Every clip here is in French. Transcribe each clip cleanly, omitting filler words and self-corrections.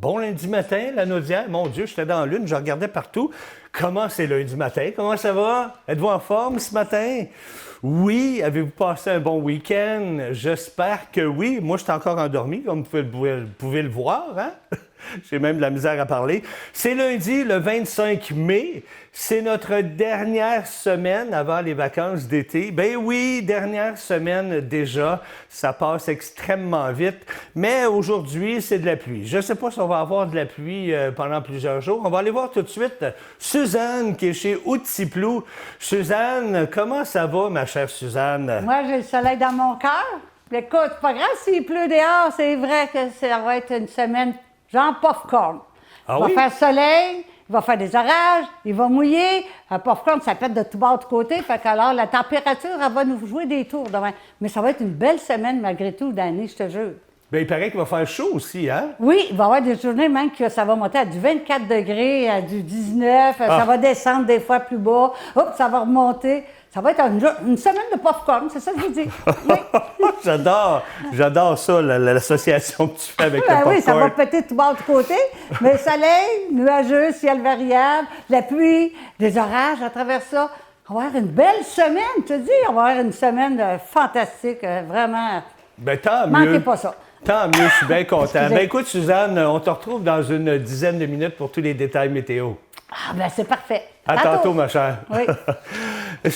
Bon lundi matin, la Naudière. Mon Dieu, j'étais dans la lune, je regardais partout. Comment c'est lundi matin? Comment ça va? Êtes-vous en forme ce matin? Oui, avez-vous passé un bon week-end? J'espère que oui. Moi, je suis encore endormi, comme vous pouvez le voir, hein? J'ai même de la misère à parler. C'est lundi, le 25 mai. C'est notre dernière semaine avant les vacances d'été. Ben oui, dernière semaine déjà. Ça passe extrêmement vite. Mais aujourd'hui, c'est de la pluie. Je ne sais pas si on va avoir de la pluie pendant plusieurs jours. On va aller voir tout de suite Suzanne, qui est chez Outils-Plou. Suzanne, comment ça va, ma chère Suzanne? Moi, j'ai le soleil dans mon cœur. Écoute, c'est pas grave s'il pleut dehors. C'est vrai que ça va être une semaine genre popcorn. Ah il oui? va faire soleil, il va faire des orages, il va mouiller. Un popcorn, ça pète de tout bas de côté. Fait qu'alors, la température, elle va nous jouer des tours demain. Mais ça va être une belle semaine malgré tout d'année, je te jure. Bien, il paraît qu'il va faire chaud aussi, hein? Oui, il va y avoir des journées même que ça va monter à du 24 degrés, à du 19. Ça va descendre des fois plus bas. Hop, ça va remonter. Ça va être une semaine de popcorn, c'est ça que je vous dis. Oui. J'adore ça, l'association que tu fais avec le Ben popcorn. oui, ça va péter tout bas de côté. Mais soleil, nuageux, ciel variable, la pluie, des orages à travers ça. On va avoir une belle semaine, je te dis. On va avoir une semaine fantastique, vraiment. Ben, tant mieux. Manquez pas ça. Tant mieux, je suis bien content. Excusez. Ben écoute, Suzanne, on te retrouve dans une dizaine de minutes pour tous les détails météo. Ah, ben c'est parfait. À tantôt, ma chère. Oui.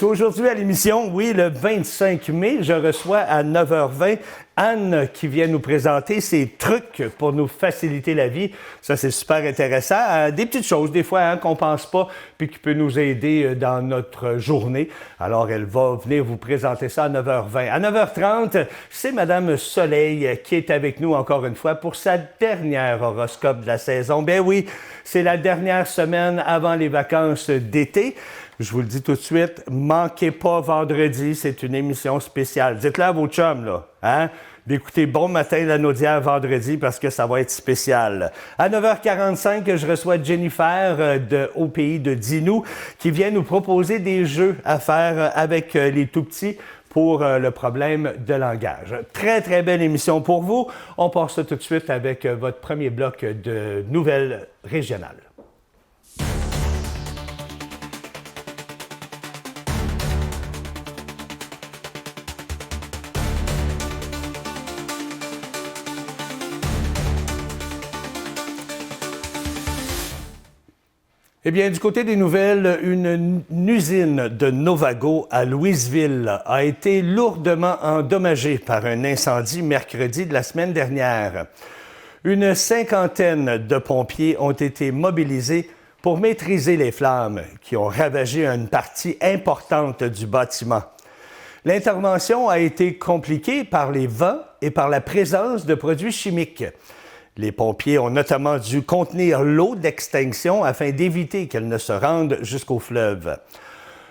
Aujourd'hui à l'émission, oui, le 25 mai, je reçois à 9h20 Anne qui vient nous présenter ses trucs pour nous faciliter la vie. Ça, c'est super intéressant. Des petites choses, des fois, hein, qu'on pense pas, puis qui peut nous aider dans notre journée. Alors, elle va venir vous présenter ça à 9h20. À 9h30, c'est Madame Soleil qui est avec nous encore une fois pour sa dernière horoscope de la saison. Ben oui, c'est la dernière semaine avant les vacances d'été. Je vous le dis tout de suite, manquez pas vendredi, c'est une émission spéciale. Dites-le à vos chums, là, hein? D'écouter Bon Matin la Naudière vendredi parce que ça va être spécial. À 9h45, je reçois Jennifer Au Pays de Dinou qui vient nous proposer des jeux à faire avec les tout-petits pour le problème de langage. Très, très belle émission pour vous. On passe ça tout de suite avec votre premier bloc de nouvelles régionales. Eh bien, du côté des nouvelles, une usine de Novago à Louisville a été lourdement endommagée par un incendie mercredi de la semaine dernière. Une cinquantaine de pompiers ont été mobilisés pour maîtriser les flammes qui ont ravagé une partie importante du bâtiment. L'intervention a été compliquée par les vents et par la présence de produits chimiques. Les pompiers ont notamment dû contenir l'eau d'extinction afin d'éviter qu'elle ne se rende jusqu'au fleuve.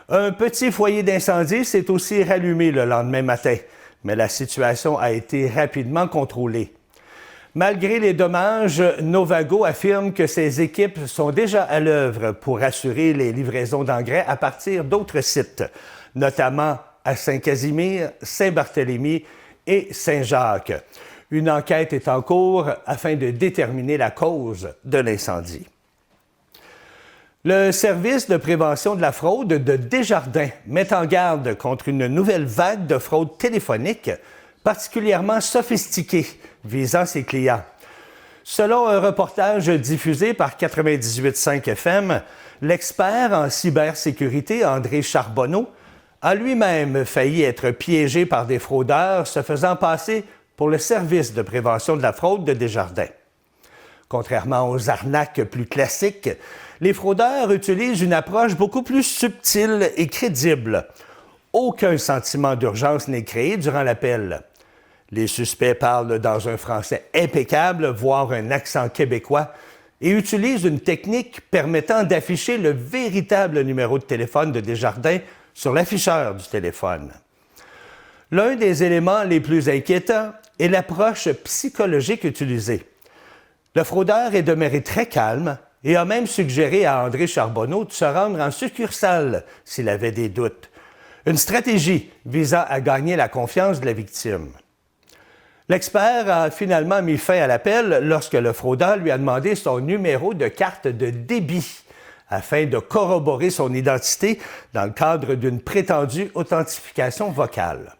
Un petit foyer d'incendie s'est aussi rallumé le lendemain matin, mais la situation a été rapidement contrôlée. Malgré les dommages, Novago affirme que ses équipes sont déjà à l'œuvre pour assurer les livraisons d'engrais à partir d'autres sites, notamment à Saint-Casimir, Saint-Barthélemy et Saint-Jacques. Une enquête est en cours afin de déterminer la cause de l'incendie. Le service de prévention de la fraude de Desjardins met en garde contre une nouvelle vague de fraude téléphonique particulièrement sophistiquée visant ses clients. Selon un reportage diffusé par 98.5 FM, l'expert en cybersécurité André Charbonneau a lui-même failli être piégé par des fraudeurs se faisant passer pour le service de prévention de la fraude de Desjardins. Contrairement aux arnaques plus classiques, les fraudeurs utilisent une approche beaucoup plus subtile et crédible. Aucun sentiment d'urgence n'est créé durant l'appel. Les suspects parlent dans un français impeccable, voire un accent québécois, et utilisent une technique permettant d'afficher le véritable numéro de téléphone de Desjardins sur l'afficheur du téléphone. L'un des éléments les plus inquiétants est l'approche psychologique utilisée. Le fraudeur est demeuré très calme et a même suggéré à André Charbonneau de se rendre en succursale s'il avait des doutes. Une stratégie visant à gagner la confiance de la victime. L'expert a finalement mis fin à l'appel lorsque le fraudeur lui a demandé son numéro de carte de débit afin de corroborer son identité dans le cadre d'une prétendue authentification vocale.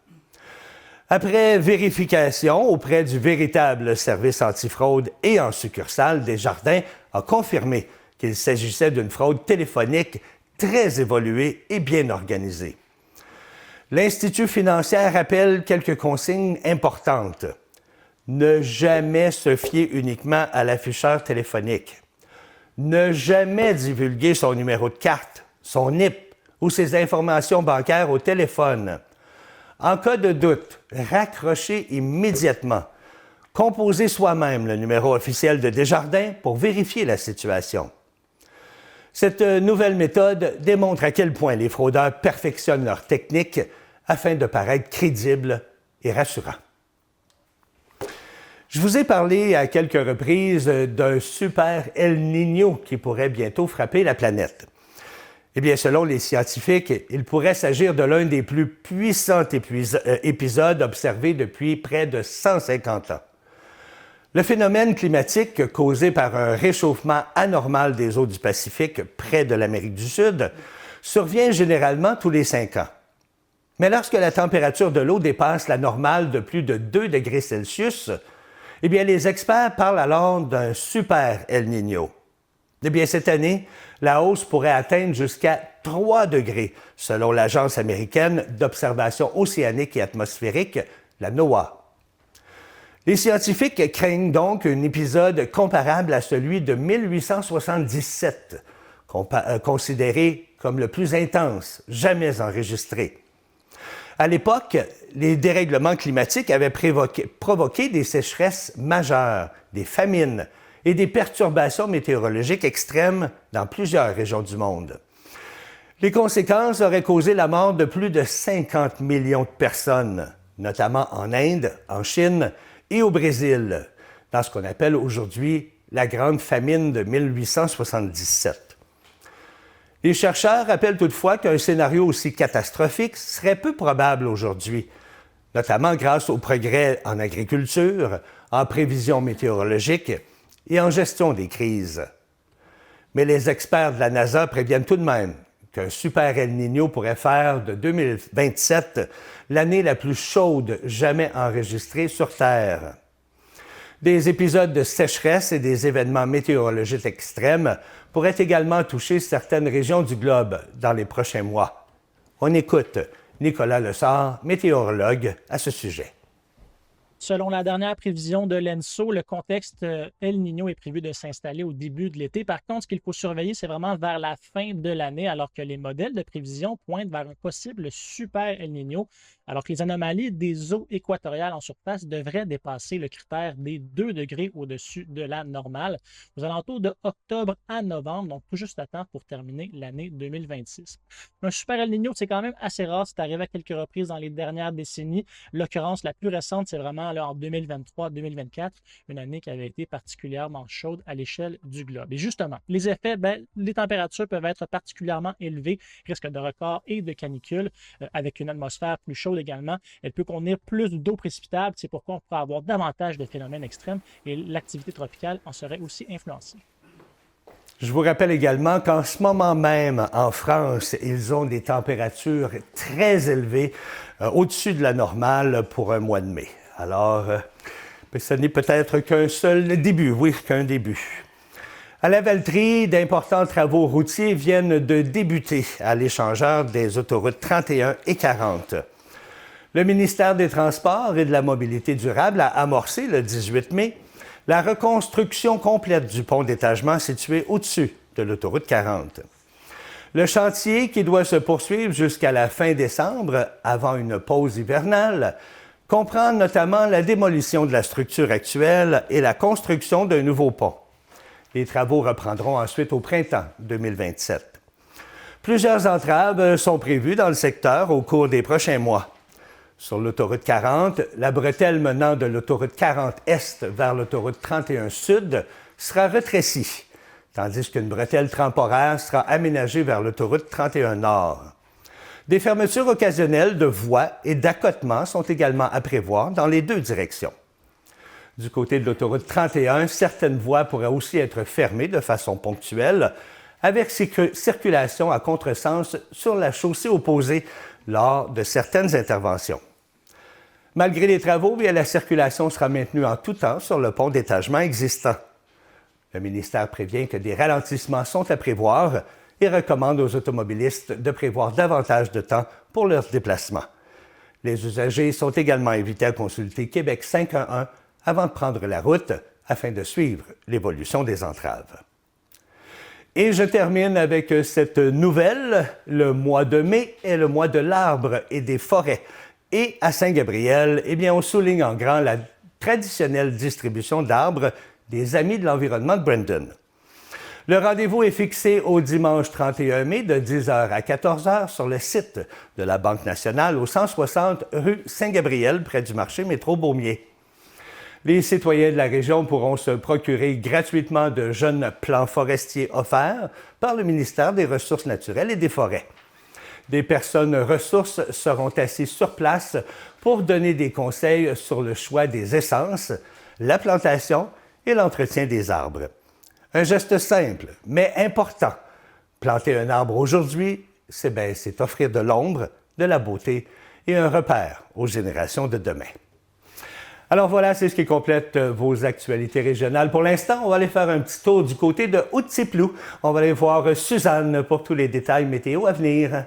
Après vérification auprès du véritable service antifraude et en succursale, Desjardins a confirmé qu'il s'agissait d'une fraude téléphonique très évoluée et bien organisée. L'Institut financier rappelle quelques consignes importantes. Ne jamais se fier uniquement à l'afficheur téléphonique. Ne jamais divulguer son numéro de carte, son NIP ou ses informations bancaires au téléphone. En cas de doute, raccrochez immédiatement. Composez soi-même le numéro officiel de Desjardins pour vérifier la situation. Cette nouvelle méthode démontre à quel point les fraudeurs perfectionnent leur technique afin de paraître crédibles et rassurants. Je vous ai parlé à quelques reprises d'un super El Niño qui pourrait bientôt frapper la planète. Eh bien, selon les scientifiques, il pourrait s'agir de l'un des plus puissants épisodes observés depuis près de 150 ans. Le phénomène climatique causé par un réchauffement anormal des eaux du Pacifique près de l'Amérique du Sud survient généralement tous les 5 ans. Mais lorsque la température de l'eau dépasse la normale de plus de 2 degrés Celsius, eh bien, les experts parlent alors d'un super El Niño. Eh bien, cette année, la hausse pourrait atteindre jusqu'à 3 degrés, selon l'Agence américaine d'observation océanique et atmosphérique, la NOAA. Les scientifiques craignent donc un épisode comparable à celui de 1877, considéré comme le plus intense jamais enregistré. À l'époque, les dérèglements climatiques avaient provoqué des sécheresses majeures, des famines et des perturbations météorologiques extrêmes dans plusieurs régions du monde. Les conséquences auraient causé la mort de plus de 50 millions de personnes, notamment en Inde, en Chine et au Brésil, dans ce qu'on appelle aujourd'hui la Grande Famine de 1877. Les chercheurs rappellent toutefois qu'un scénario aussi catastrophique serait peu probable aujourd'hui, notamment grâce aux progrès en agriculture, en prévision météorologique et en gestion des crises. Mais les experts de la NASA préviennent tout de même qu'un super El Niño pourrait faire de 2027 l'année la plus chaude jamais enregistrée sur Terre. Des épisodes de sécheresse et des événements météorologiques extrêmes pourraient également toucher certaines régions du globe dans les prochains mois. On écoute Nicolas Lessard, météorologue, à ce sujet. Selon la dernière prévision de l'ENSO, le contexte El Niño est prévu de s'installer au début de l'été. Par contre, ce qu'il faut surveiller, c'est vraiment vers la fin de l'année, alors que les modèles de prévision pointent vers un possible super El Niño, alors que les anomalies des eaux équatoriales en surface devraient dépasser le critère des 2 degrés au-dessus de la normale, aux alentours de octobre à novembre, donc tout juste à temps pour terminer l'année 2026. Un super El Niño, c'est quand même assez rare, c'est arrivé à quelques reprises dans les dernières décennies. L'occurrence la plus récente, c'est vraiment là, en 2023-2024, une année qui avait été particulièrement chaude à l'échelle du globe. Et justement, les effets, les températures peuvent être particulièrement élevées, risque de record et de canicule, avec une atmosphère plus chaude également. Elle peut contenir plus d'eau précipitable, c'est pourquoi on pourrait avoir davantage de phénomènes extrêmes et l'activité tropicale en serait aussi influencée. Je vous rappelle également qu'en ce moment même, en France, ils ont des températures très élevées, au-dessus de la normale pour un mois de mai. Alors, ce n'est peut-être qu'un seul début, oui, qu'un début. À la Valtrie, d'importants travaux routiers viennent de débuter à l'échangeur des autoroutes 31 et 40. Le ministère des Transports et de la Mobilité durable a amorcé le 18 mai la reconstruction complète du pont d'étagement situé au-dessus de l'autoroute 40. Le chantier, qui doit se poursuivre jusqu'à la fin décembre, avant une pause hivernale, comprend notamment la démolition de la structure actuelle et la construction d'un nouveau pont. Les travaux reprendront ensuite au printemps 2027. Plusieurs entraves sont prévues dans le secteur au cours des prochains mois. Sur l'autoroute 40, la bretelle menant de l'autoroute 40 Est vers l'autoroute 31 Sud sera rétrécie, tandis qu'une bretelle temporaire sera aménagée vers l'autoroute 31 Nord. Des fermetures occasionnelles de voies et d'accotements sont également à prévoir dans les deux directions. Du côté de l'autoroute 31, certaines voies pourraient aussi être fermées de façon ponctuelle, avec circulation à contresens sur la chaussée opposée lors de certaines interventions. Malgré les travaux, la circulation sera maintenue en tout temps sur le pont d'étagement existant. Le ministère prévient que des ralentissements sont à prévoir et recommande aux automobilistes de prévoir davantage de temps pour leurs déplacements. Les usagers sont également invités à consulter Québec 511 avant de prendre la route afin de suivre l'évolution des entraves. Et je termine avec cette nouvelle. Le mois de mai est le mois de l'arbre et des forêts. Et à Saint-Gabriel, on souligne en grand la traditionnelle distribution d'arbres des Amis de l'environnement de Brandon. Le rendez-vous est fixé au dimanche 31 mai de 10h à 14h sur le site de la Banque nationale au 160 rue Saint-Gabriel, près du marché métro Beaumier. Les citoyens de la région pourront se procurer gratuitement de jeunes plants forestiers offerts par le ministère des Ressources naturelles et des Forêts. Des personnes ressources seront assises sur place pour donner des conseils sur le choix des essences, la plantation et l'entretien des arbres. Un geste simple, mais important. Planter un arbre aujourd'hui, c'est offrir de l'ombre, de la beauté et un repère aux générations de demain. Alors voilà, c'est ce qui complète vos actualités régionales. Pour l'instant, on va aller faire un petit tour du côté de Haute-Tiplou. On va aller voir Suzanne pour tous les détails météo à venir.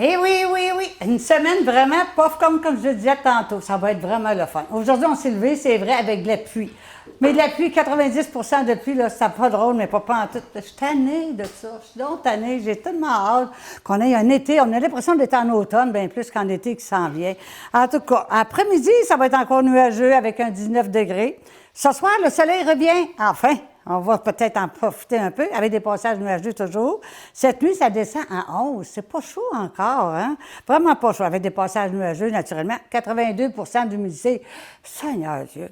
Eh oui, oui, oui. Une semaine vraiment pas comme je disais tantôt. Ça va être vraiment le fun. Aujourd'hui, on s'est levé, c'est vrai, avec de la pluie. Mais de la pluie, 90% de pluie, là, c'est pas drôle, mais pas en tout. Je suis tannée de ça. Je suis donc tannée. J'ai tellement hâte qu'on ait un été. On a l'impression d'être en automne, bien plus qu'en été qui s'en vient. En tout cas, après-midi, ça va être encore nuageux avec un 19 degrés. Ce soir, le soleil revient. Enfin, on va peut-être en profiter un peu, avec des passages nuageux toujours. Cette nuit, ça descend à 11. C'est pas chaud encore, hein? Vraiment pas chaud, avec des passages nuageux, naturellement. 82% d'humidité. Seigneur Dieu!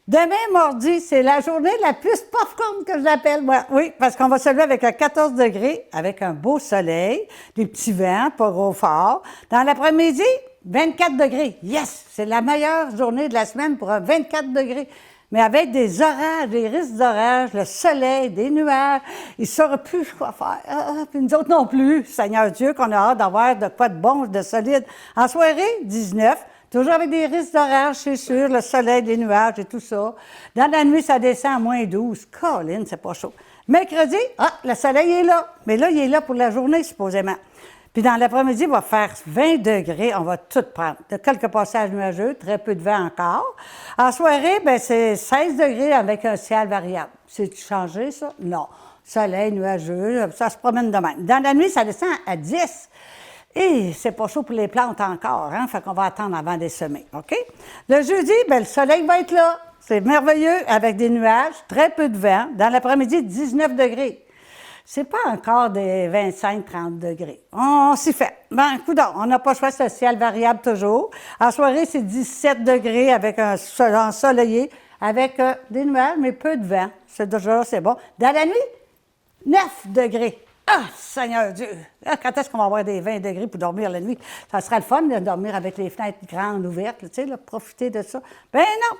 Demain, mardi, c'est la journée la plus popcorn que je l'appelle, moi. Oui, parce qu'on va se lever avec un 14 degrés, avec un beau soleil, des petits vents, pas gros fort. Dans l'après-midi, 24 degrés. Yes! C'est la meilleure journée de la semaine pour un 24 degrés. Mais avec des orages, des risques d'orage, le soleil, des nuages, ils ne sauraient plus quoi faire. Puis nous autres non plus, Seigneur Dieu, qu'on a hâte d'avoir de quoi de bon, de solide. En soirée, 19, toujours avec des risques d'orage, c'est sûr, le soleil, des nuages et tout ça. Dans la nuit, ça descend à moins 12. Colin, c'est pas chaud. Mercredi, le soleil est là. Mais là, il est là pour la journée, supposément. Puis dans l'après-midi, il va faire 20 degrés. On va tout prendre. De quelques passages nuageux, très peu de vent encore. En soirée, c'est 16 degrés avec un ciel variable. C'est-tu changé, ça? Non. Soleil, nuageux, ça se promène de même. Dans la nuit, ça descend à 10. Et c'est pas chaud pour les plantes encore, hein? Fait qu'on va attendre avant des semis, OK? Le jeudi, le soleil va être là. C'est merveilleux avec des nuages, très peu de vent. Dans l'après-midi, 19 degrés. C'est pas encore des 25-30 degrés. On s'y fait. Coudonc, on n'a pas le choix, c'est un ciel variable toujours. En soirée, c'est 17 degrés avec un ensoleillé, avec des nuages, mais peu de vent. C'est déjà, c'est bon. Dans la nuit, 9 degrés. Ah, Seigneur Dieu! Quand est-ce qu'on va avoir des 20 degrés pour dormir la nuit? Ça sera le fun de dormir avec les fenêtres grandes ouvertes, tu sais, profiter de ça. Ben non!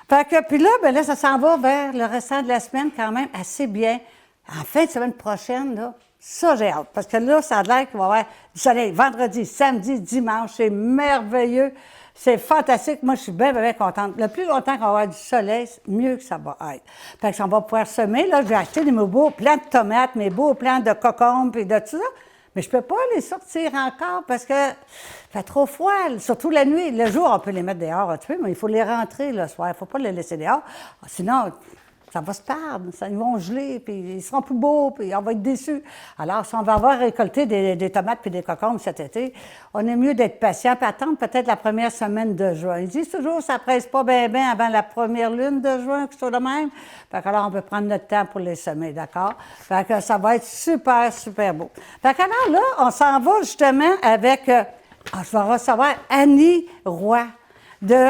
Fait que, puis là, ça s'en va vers le restant de la semaine quand même assez bien. En fin de semaine prochaine, là, ça, j'ai hâte. Parce que là, ça a l'air qu'il va y avoir du soleil vendredi, samedi, dimanche. C'est merveilleux. C'est fantastique. Moi, je suis bien, bien contente. Le plus longtemps qu'on va avoir du soleil, mieux que ça va être. Fait que on va pouvoir semer. Là, j'ai acheté mes beaux plants de tomates, mes beaux plants de cocombes et de tout ça. Mais je ne peux pas les sortir encore parce que fait trop froid, surtout la nuit. Le jour, on peut les mettre dehors un peu, mais il faut les rentrer le soir. Il ne faut pas les laisser dehors. Sinon, ça va se perdre, ils vont geler, puis ils seront plus beaux, puis on va être déçus. Alors, si on va avoir récolté des tomates puis des concombres cet été, on est mieux d'être patient puis attendre peut-être la première semaine de juin. Ils disent toujours ça ne presse pas bien avant la première lune de juin, quelque chose de même. Fait que alors, on peut prendre notre temps pour les semer, d'accord? Fait que ça va être super, super beau. Fait que alors là, on s'en va justement avec... je vais recevoir Annie Roy de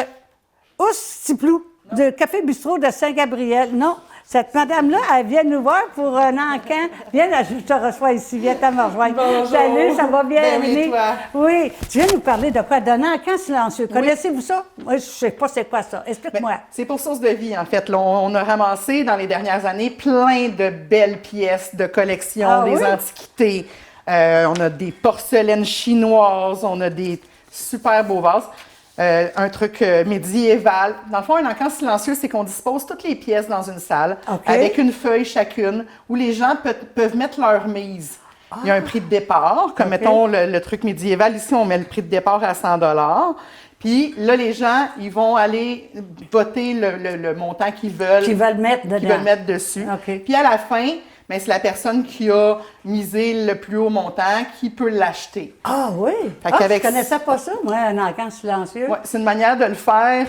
Haute-Tiplou. De Café Bistrot de Saint-Gabriel. Non, Cette madame-là, elle vient nous voir pour un encan. Viens, là, je te reçois ici. Viens t'en me rejoindre. Bonjour. Salut, ça va bien, Ben oui, Amélie? toi? Oui. Tu viens nous parler de quoi? D'un encan silencieux. Connaissez-vous ça? Moi, je ne sais pas c'est quoi ça. Explique-moi. Ben, c'est pour Source de vie, en fait. Là, on a ramassé dans les dernières années plein de belles pièces de collection, Ah des oui? antiquités. On a des porcelaines chinoises, on a des super beaux vases. Un truc médiéval. Dans le fond, un encan silencieux, c'est qu'on dispose toutes les pièces dans une salle OK. avec une feuille chacune où les gens peuvent mettre leur mise. Il y a un prix de départ, comme OK. mettons le truc médiéval. Ici, on met le prix de départ à 100 $. Puis là, les gens, ils vont aller voter le montant qu'ils veulent. Qui veulent mettre dedans. Qu'ils veulent mettre dessus. OK. Puis à la fin, ben, c'est la personne qui a misé le plus haut montant qui peut l'acheter. Ah oui? Fait Ah, qu'avec- je connaissais pas ça, moi, un encan silencieux. Ouais, c'est une manière de le faire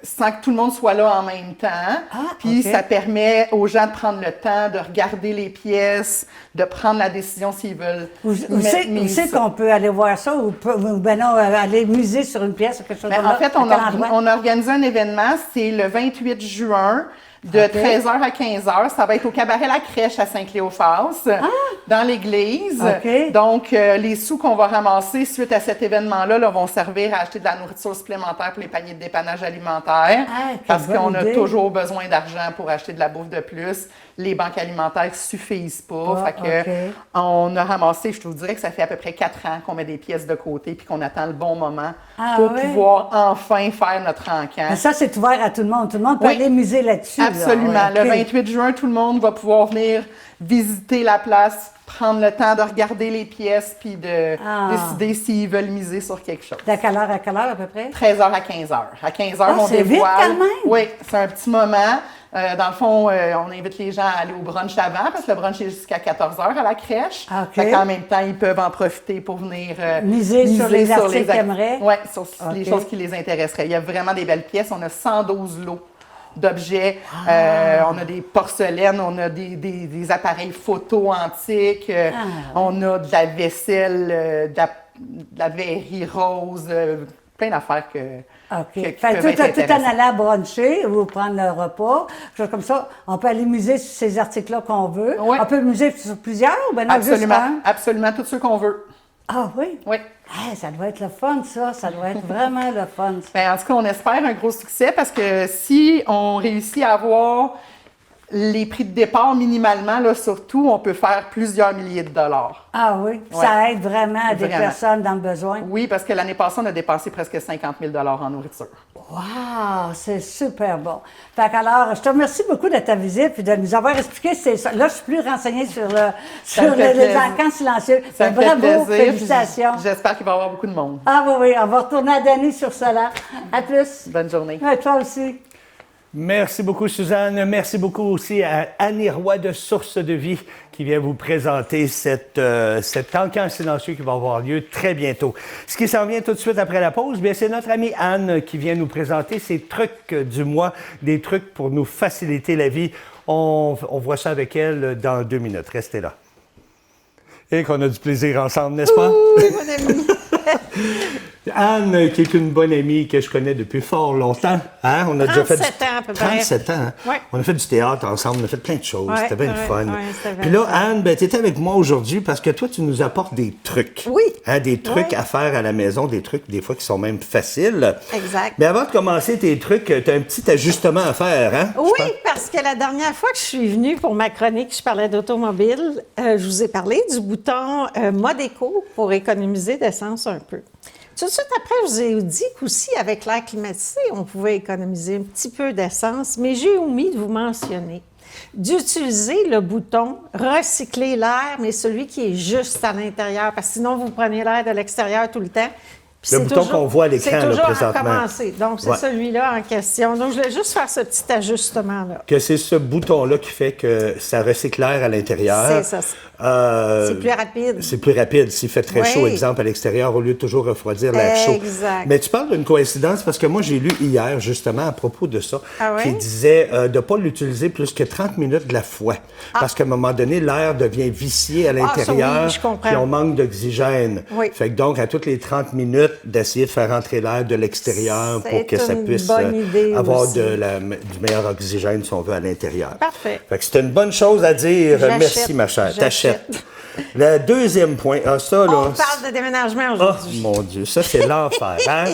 sans que tout le monde soit là en même temps. Ah, Puis OK. ça permet aux gens de prendre le temps de regarder les pièces, de prendre la décision s'ils veulent. Où mettre c'est ça. qu'on peut aller voir ça ou ben non, aller muser sur une pièce ou quelque chose Ben, comme en ça? fait, À quel endroit? on a organisé un événement, c'est le 28 juin, de OK. 13h à 15h. Ça va être au cabaret La Crèche à Saint-Cléophas, dans l'église. OK. Donc, les sous qu'on va ramasser suite à cet événement-là là, vont servir à acheter de la nourriture supplémentaire pour les paniers de dépannage alimentaire. Ah, quelle parce bonne qu'on a idée. toujours besoin d'argent pour acheter de la bouffe de plus. Les banques alimentaires suffisent pas. Ah, fait que OK. on a ramassé, je vous dirais que ça fait à peu près 4 ans qu'on met des pièces de côté puis qu'on attend le bon moment Ah, pour oui? pouvoir enfin faire notre encan. Mais ça, c'est ouvert à tout le monde. Tout le monde peut Oui. aller muser là-dessus. là. Absolument. Ouais, Le OK. 28 juin, tout le monde va pouvoir venir visiter la place, prendre le temps de regarder les pièces puis de Ah. décider s'ils veulent miser sur quelque chose. De quelle heure à quelle heure, à peu près? 13h à 15h. À 15h, Ah, on c'est vite dévoile. quand même! Oui, c'est un petit moment. Dans le fond, on invite les gens à aller au brunch avant, parce que le brunch est jusqu'à 14h à la crèche. OK. Fait qu'en même temps, ils peuvent en profiter pour venir Miser sur les articles qu'ils aimeraient. Oui, sur les OK. choses qui les intéresseraient. Il y a vraiment des belles pièces. On a 112 lots d'objets. On a des porcelaines, on a des appareils photo antiques, on a de la vaisselle, de la verrerie rose, plein d'affaires que... OK. qui Fait peuvent tout, être tout en intéressantes. allant bruncher ou prendre le repas, quelque chose comme ça, on peut aller muser sur ces articles-là qu'on veut. Oui. On peut muser sur plusieurs ou ben non, juste Absolument, un? absolument, tout ce qu'on veut. Ah oui? Oui. Ah, ça doit être le fun, ça. Ça doit être vraiment le fun. Ça. Ben, en tout cas, on espère un gros succès parce que si on réussit à avoir les prix de départ minimalement, là, surtout, on peut faire plusieurs milliers de dollars. Ah oui? Ça aide vraiment des Vraiment. personnes dans le besoin. Oui, parce que l'année passée, on a dépensé presque 50 000 en nourriture. Wow! C'est super bon. Fait qu'alors, je te remercie beaucoup de ta visite et de nous avoir expliqué ça. Là, je suis plus renseignée sur, sur me fait les plaisir. encans silencieux. Ça Mais me fait bravo, plaisir. félicitations. J'espère qu'il va y avoir beaucoup de monde. Ah oui, oui, on va retourner à Denis sur cela. À plus. Bonne journée. Ouais, toi aussi. Merci beaucoup, Suzanne. Merci beaucoup aussi à Annie Roy de Source de vie qui vient vous présenter cet encan silencieux qui va avoir lieu très bientôt. Ce qui s'en vient tout de suite après la pause, bien, c'est notre amie Anne qui vient nous présenter ses trucs du mois, des trucs pour nous faciliter la vie. On voit ça avec elle dans 2 minutes. Restez là. Et qu'on a du plaisir ensemble, n'est-ce pas? Oui, mon ami. Anne, qui est une bonne amie que je connais depuis fort longtemps. Hein? On a déjà fait 37 ans, à peu près. 37 ans. Hein? Ouais. On a fait du théâtre ensemble, on a fait plein de choses. Ouais, C'était bien le ouais, fun. ouais, c'était bien Puis là, le fun. Anne, ben, tu étais avec moi aujourd'hui parce que toi, tu nous apportes des trucs. Oui. Hein, des trucs Oui. à faire à la maison, des trucs des fois qui sont même faciles. Exact. Mais avant de commencer tes trucs, tu as un petit ajustement à faire. Hein? Oui, Je pense. parce que la dernière fois que je suis venue pour ma chronique, je parlais d'automobile, je vous ai parlé du bouton mode éco pour économiser d'essence un peu. Tout de suite après, je vous ai dit qu'aussi, avec l'air climatisé, on pouvait économiser un petit peu d'essence, mais j'ai omis de vous mentionner d'utiliser le bouton « Recycler l'air », mais celui qui est juste à l'intérieur, parce que sinon, vous prenez l'air de l'extérieur tout le temps. Puis Le c'est bouton toujours- qu'on voit à l'écran, c'est là, toujours présentement. à recommencer. Donc, c'est Ouais. celui-là en question. Donc, je voulais juste faire ce petit ajustement-là. Que c'est ce bouton-là qui fait que ça recycle l'air à l'intérieur. C'est ça. Euh, C'est plus rapide. C'est plus rapide s'il fait très Oui. chaud, exemple, à l'extérieur, au lieu de toujours refroidir l'air chaud. Exact. Mais tu parles d'une coïncidence parce que moi, j'ai lu hier, justement, à propos de ça, Ah oui? qui disait de ne pas l'utiliser plus que 30 minutes de la fois. Parce qu'à un moment donné, l'air devient vicié à ça, l'intérieur, oui, je comprends. puis on manque d'oxygène. Oui. Fait que donc, à toutes les 30 minutes, d'essayer de faire entrer l'air de l'extérieur C'est pour que ça une puisse bonne idée avoir aussi. du meilleur oxygène, si on veut, à l'intérieur. Parfait. Fait que c'est une bonne chose à dire. J'achète. Merci, ma chère. J'achète. T'achètes. Le deuxième point, ça, là... On parle de déménagement Oh, aujourd'hui. mon Dieu, ça, c'est l'enfer, hein?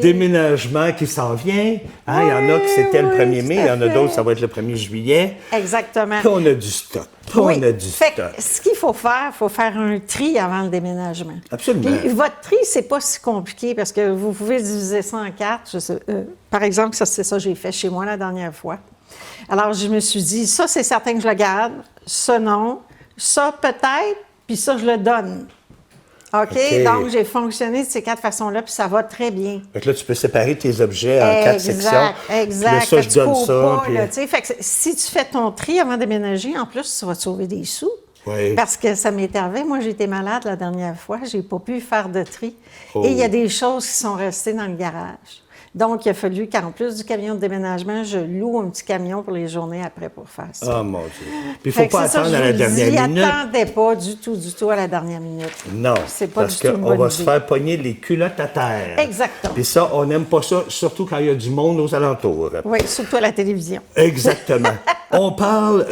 Déménagement qui s'en vient. Hein? Il y en a qui c'était le oui, 1er mai, tout il y à en a fait. d'autres, ça va être le 1er juillet. Exactement. Puis on a du stock. Puis Oui. on a du Fait stock. que ce qu'il faut faire un tri avant le déménagement. Absolument. Puis votre tri, c'est pas si compliqué parce que vous pouvez diviser ça en 4. Par exemple, ça, c'est ça que j'ai fait chez moi la dernière fois. Alors, je me suis dit, ça, c'est certain que je le garde. Ça, non. Ça, peut-être. Puis ça, je le donne. OK? Donc, j'ai fonctionné de ces 4 façons-là, puis ça va très bien. Fait que là, tu peux séparer tes objets en 4 sections. Exact. Puis là, ça, Fait je que tu donne cours ça. pas, puis- là, tu sais. Fait que si tu fais ton tri avant de déménager, en plus, tu vas te sauver des sous. Oui. Parce que ça m'est arrivé. Moi, j'ai été malade la dernière fois. J'ai pas pu faire de tri. Oh. Et il y a des choses qui sont restées dans le garage. Donc, il a fallu qu'en plus du camion de déménagement, je loue un petit camion pour les journées après pour faire ça. Oh, mon Dieu. Puis il Fait faut que pas c'est ça, attendre je à la vous le dernière dis, minute. attendez pas du tout à la dernière minute. Non, C'est pas parce du tout une qu'on bonne va se idée. faire pogner les culottes à terre. Exactement. Puis ça, on n'aime pas ça, surtout quand il y a du monde aux alentours. Oui, surtout à la télévision. Exactement. On parle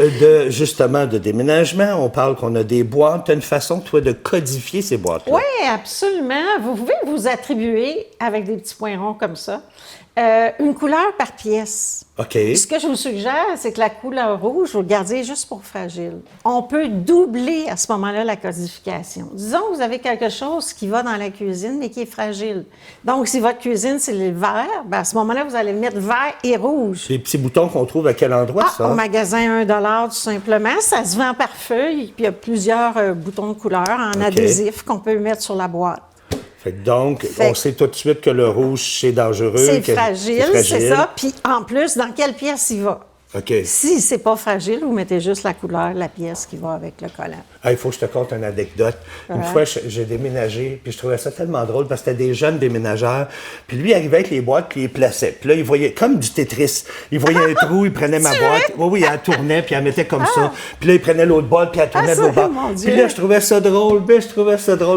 justement de déménagement, on parle qu'on a des boîtes. Tu as une façon, toi, de codifier ces boîtes-là. Oui, absolument. Vous pouvez vous attribuer, avec des petits points ronds comme ça, une couleur par pièce. OK. Ce que je vous suggère, c'est que la couleur rouge, vous le gardiez juste pour fragile. On peut doubler à ce moment-là la codification. Disons que vous avez quelque chose qui va dans la cuisine, mais qui est fragile. Donc, si votre cuisine, c'est le vert, bien, à ce moment-là, vous allez mettre vert et rouge. Les petits boutons qu'on trouve à quel endroit, ça? Au magasin 1 tout simplement. Ça se vend par feuille, puis il y a plusieurs boutons de couleur en adhésif qu'on peut mettre sur la boîte. Fait que donc, Fait- on sait tout de suite que le rouge, c'est dangereux. C'est que fragile, c'est ça. Puis en plus, dans quelle pièce il va? OK. Si c'est pas fragile, vous mettez juste la couleur, la pièce qui va avec le collant. Il faut que je te conte une anecdote. Une fois, j'ai déménagé, puis je trouvais ça tellement drôle parce que c'était des jeunes déménageurs. Puis lui, il arrivait avec les boîtes, puis il les plaçait. Puis là, il voyait, comme du Tetris, il voyait un trou, il prenait ma boîte. Oui, il la tournait, puis il la mettait comme ça. Puis là, il prenait l'autre boîte, puis il la tournait de l'autre ça, bord. mon Puis Dieu. là, je trouvais ça drôle,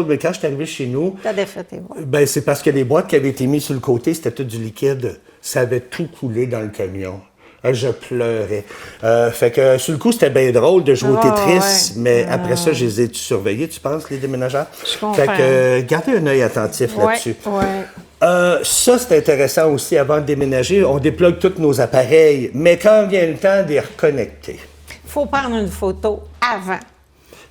Mais quand je suis arrivé chez nous, T'as défait tes boîtes. ben, c'est parce que les boîtes qui avaient été mises sur le côté, c'était tout du liquide. Ça avait tout coulé dans le camion. Je pleurais. Fait que sur le coup, c'était bien drôle de jouer au Tetris, ouais. mais après ça, je les ai surveillés, tu penses, les déménageurs? Je comprends. Fait que gardez un œil attentif là-dessus. Oui. Ça, c'est intéressant aussi avant de déménager. On déplogue tous nos appareils, mais quand vient le temps de les reconnecter. Il faut prendre une photo avant.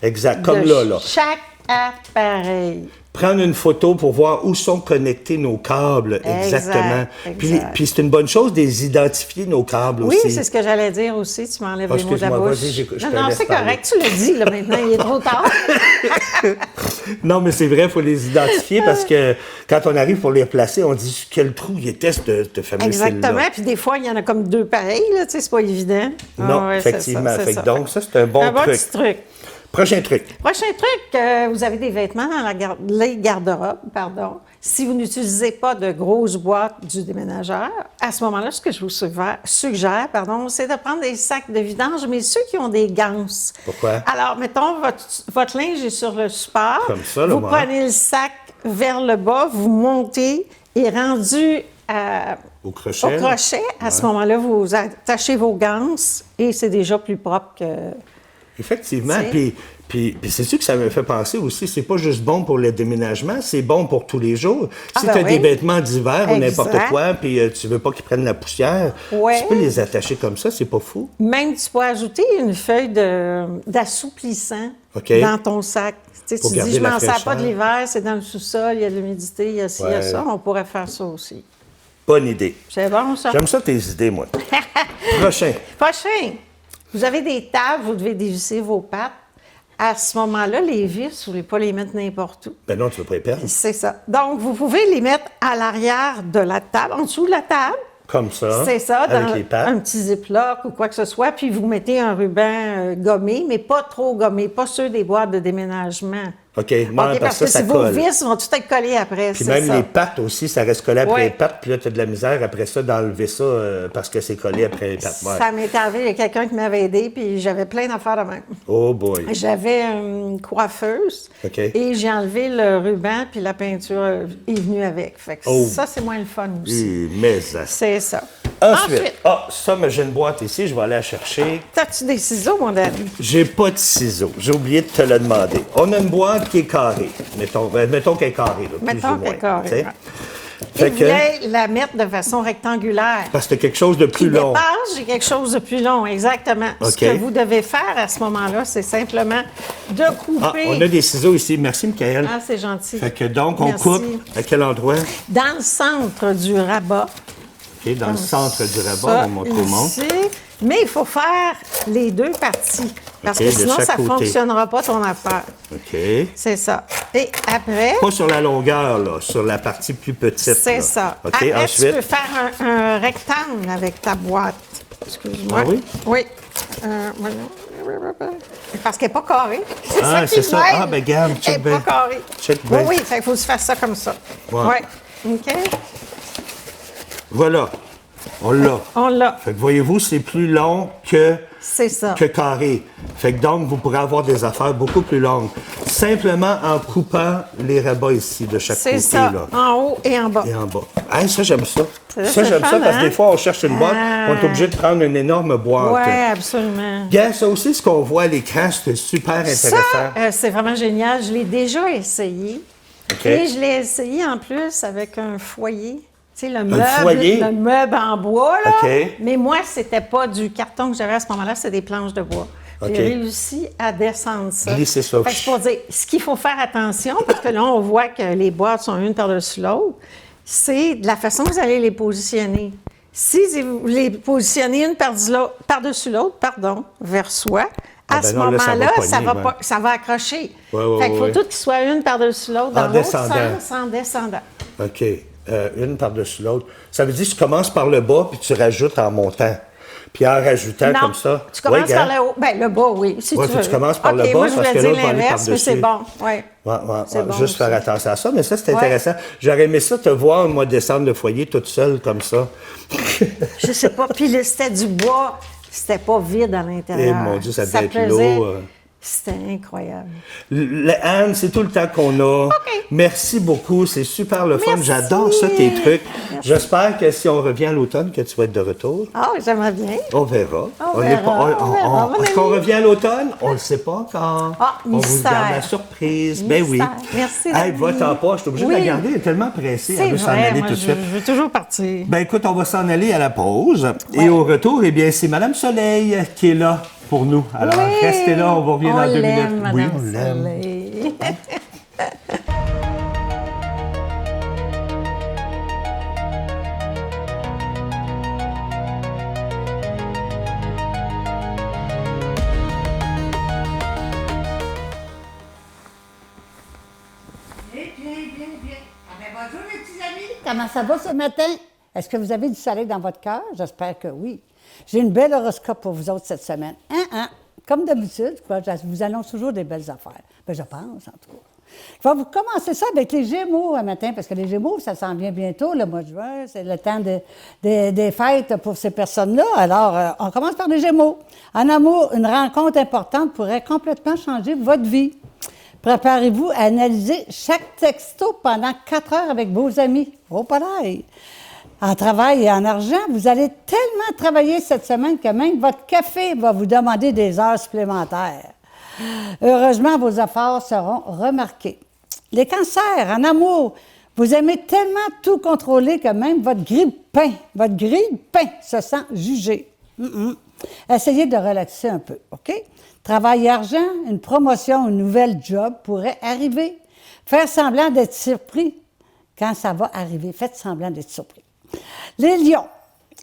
Exact, comme de là. chaque appareil. Prendre une photo pour voir où sont connectés nos câbles, exactement. exact. Puis c'est une bonne chose de les identifier, nos câbles Oui, aussi. c'est ce que j'allais dire aussi. Tu m'enlèves Ah, les mots de la excuse-moi, bouche. vas-y, je te Non, laisse c'est parler. correct. Tu l'as dit, là, maintenant. Il est trop tard. Non, mais c'est vrai, il faut les identifier parce que quand on arrive pour les replacer, on dit quel trou il était, ce fameux Exactement. fil-là. Puis des fois, il y en a comme 2 pareils, là. Tu sais, c'est pas évident. Non, Ah ouais, c'est effectivement. ça, Fait c'est que donc, ça, c'est un bon truc. petit truc. Prochain truc. Prochain truc, vous avez des vêtements dans les garde-robes, pardon. Si vous n'utilisez pas de grosses boîtes du déménageur, à ce moment-là, ce que je vous suggère, c'est de prendre des sacs de vidange, mais ceux qui ont des ganses. Pourquoi? Alors, mettons, votre linge est sur le support. Comme ça, là, vous moi. prenez le sac vers le bas, vous montez et rendu Au crochet. à ce moment-là, vous attachez vos ganses et c'est déjà plus propre que... Effectivement. Tu sais. Puis c'est sûr que ça me fait penser aussi, c'est pas juste bon pour le déménagement, c'est bon pour tous les jours. Si ben tu as oui. des vêtements d'hiver ou n'importe Exact. quoi, puis tu veux pas qu'ils prennent la poussière, Ouais. tu peux les attacher comme ça, c'est pas fou. Même, tu peux ajouter une feuille d'assouplissant OK. dans ton sac. Tu sais, Pour tu garder dis, je la m'en sers pas fraîcheur. de l'hiver, c'est dans le sous-sol, il y a de l'humidité, il y a ci, il y a Ouais. ça. On pourrait faire ça aussi. Bonne idée. C'est bon, ça? J'aime ça tes idées, moi. Prochain. Prochain. Vous avez des tables, vous devez dévisser vos pattes. À ce moment-là, les vis, vous ne voulez pas les mettre n'importe où. Ben non, tu veux pas les perdre. C'est ça. Donc, vous pouvez les mettre à l'arrière de la table, en dessous de la table. Comme ça. C'est ça, Avec dans les pattes. un petit ziploc ou quoi que ce soit, puis vous mettez un ruban gommé, mais pas trop gommé, pas ceux des boîtes de déménagement. OK, moi, OK, parce que ça si vos colle. vis vont tout être collés après, Puis c'est même ça. les pattes aussi, ça reste collé après Ouais. les pattes. Puis là, tu as de la misère après ça d'enlever ça parce que c'est collé après les pattes. Ouais. Ça m'est arrivé, il y a quelqu'un qui m'avait aidé, puis j'avais plein d'affaires de même. Oh boy. J'avais une coiffeuse OK. et j'ai enlevé le ruban, puis la peinture est venue avec. Fait que Oh. ça, c'est moins le fun aussi. Mais ça. C'est ça. Ensuite, ça, mais j'ai une boîte ici, je vais aller la chercher. T'as-tu des ciseaux, mon ami? J'ai pas de ciseaux. J'ai oublié de te le demander. On a une boîte qui est carrée. Mettons qu'elle est carrée. Là, plus Mettons ou moins, qu'elle est carrée, tu sais. ouais. Fait Il que, voulait la mettre de façon rectangulaire. parce que c'est quelque chose de plus Qui long. dépasse, j'ai quelque chose de plus long, exactement. Ce OK. que vous devez faire à ce moment-là, c'est simplement de couper. Ah, on a des ciseaux ici. Merci, Michael. Ah, c'est gentil. Fait que donc, on Merci. coupe à quel endroit? Dans le centre du rabat. OK, dans le centre du rabat, Ça, on montre au monde. ici. Mais il faut faire les deux parties. Parce OK, que de sinon, chaque ça ne côté. fonctionnera pas ton affaire. OK. C'est ça. Et après, Pas sur la longueur, là, sur la partie plus petite. c'est là. ça. OK, Après, ensuite. tu peux faire un rectangle avec ta boîte. Excuse-moi. Ah oui? Oui. Voyons. Parce qu'elle n'est pas carrée. C'est Ah, ça qui c'est ça. m'aide. Ah, ben, garde, check Elle n'est bien. pas carrée. Check Oui, bien. oui, il faut se faire ça comme ça. Ouais. Oui. OK. Voilà. On l'a. On l'a. Fait que voyez-vous, c'est plus long que C'est ça. carré. Fait que donc, vous pourrez avoir des affaires beaucoup plus longues. Simplement en coupant les rabats ici de chaque côté. C'est ça. Là. En haut et en bas. Et en bas. Hey, ça, j'aime ça. Ça, Ça, c'est j'aime fun, ça parce que hein? des fois, on cherche une boîte, Ah. on est obligé de prendre une énorme boîte. Oui, absolument. Gars, ça aussi, ce qu'on voit à l'écran, c'est super intéressant. Ça, c'est vraiment génial. Je l'ai déjà essayé. OK. Et je l'ai essayé en plus avec un foyer. Tu sais, foyer? le meuble en bois, là. OK. Mais moi, c'était pas du carton que j'avais à ce moment-là, c'était des planches de bois. OK. J'ai réussi à descendre ça. Glisser ça. Fait que c'est pour dire, ce qu'il faut faire attention, parce que là, on voit que les boîtes sont une par-dessus l'autre, c'est de la façon que vous allez les positionner. Si vous les positionnez une par-dessus l'autre, vers soi, à Ah ben ce non, là, ça va moment-là, pogner, ouais. ça va accrocher. Ouais, ouais, Fait qu'il faut ouais. tout qu'ils soient une par-dessus l'autre, En dans l'autre descendant. sens, en descendant. OK. Une par-dessus l'autre. Ça veut dire que tu commences par le bas, puis tu rajoutes en montant. Puis en rajoutant Non, comme ça. tu commences Ouais, par gars. le haut. Bien, le bas, oui, si Ouais, tu puis veux. tu commences par le OK, bas, moi, je parce voulais que dire l'autre va aller l'inverse, mais par-dessus. c'est bon, oui. Ouais, C'est bon juste faire aussi. attention à ça. Mais ça, c'est Ouais. intéressant. J'aurais aimé ça te voir, moi, descendre le foyer toute seule comme ça. Je sais pas. Puis là, c'était du bois, c'était pas vide à l'intérieur. Eh, mon Dieu, ça devait être pesait. lourd. C'était incroyable. Anne, c'est tout le temps qu'on a. Merci beaucoup. C'est super le fun. Merci. J'adore ça, tes trucs. Merci. J'espère que si on revient à l'automne, que tu vas être de retour. Ah, j'aimerais bien. On verra. On est verra, pas- on verra, mon Est-ce qu'on ami. revient à l'automne? On ne le sait pas encore. Ah, On vous mystère. garde la surprise. Ben oui. Mystère. Merci, Hey, David. va-t'en pas. Je suis obligé de la Oui. garder. Elle est tellement pressée. C'est Elle veut s'en vrai, aller moi, tout de je suite. veux toujours partir. Ben écoute, on va s'en aller à la pause. Et au retour, eh bien, c'est Madame Soleil qui est là pour nous. Alors, Oui, restez là. On va revenir dans 2 minutes. Madame Oui, on l'aime. Soleil. Bien. Ah ben, bonjour les petits amis. Comment ça va ce matin? Est-ce que vous avez du soleil dans votre cœur? J'espère que oui. J'ai une belle horoscope pour vous autres cette semaine. Comme d'habitude, je vous annonce toujours des belles affaires. Ben, je pense, en tout cas. Je vais vous commencer ça avec les Gémeaux un matin, parce que les Gémeaux, ça s'en vient bientôt, le mois de juin. C'est le temps des fêtes pour ces personnes-là. Alors, on commence par les Gémeaux. En amour, une rencontre importante pourrait complètement changer votre vie. Préparez-vous à analyser chaque texto pendant 4 heures avec vos amis. Oh, pareil! En travail et en argent, vous allez tellement travailler cette semaine que même votre café va vous demander des heures supplémentaires. Heureusement, vos efforts seront remarqués. Les cancers, en amour, vous aimez tellement tout contrôler que même votre grille de pain se sent jugée. Essayez de relaxer un peu, OK? Travail et argent, une promotion, une nouvelle job pourrait arriver. Faire semblant d'être surpris quand ça va arriver. Faites semblant d'être surpris. Les lions,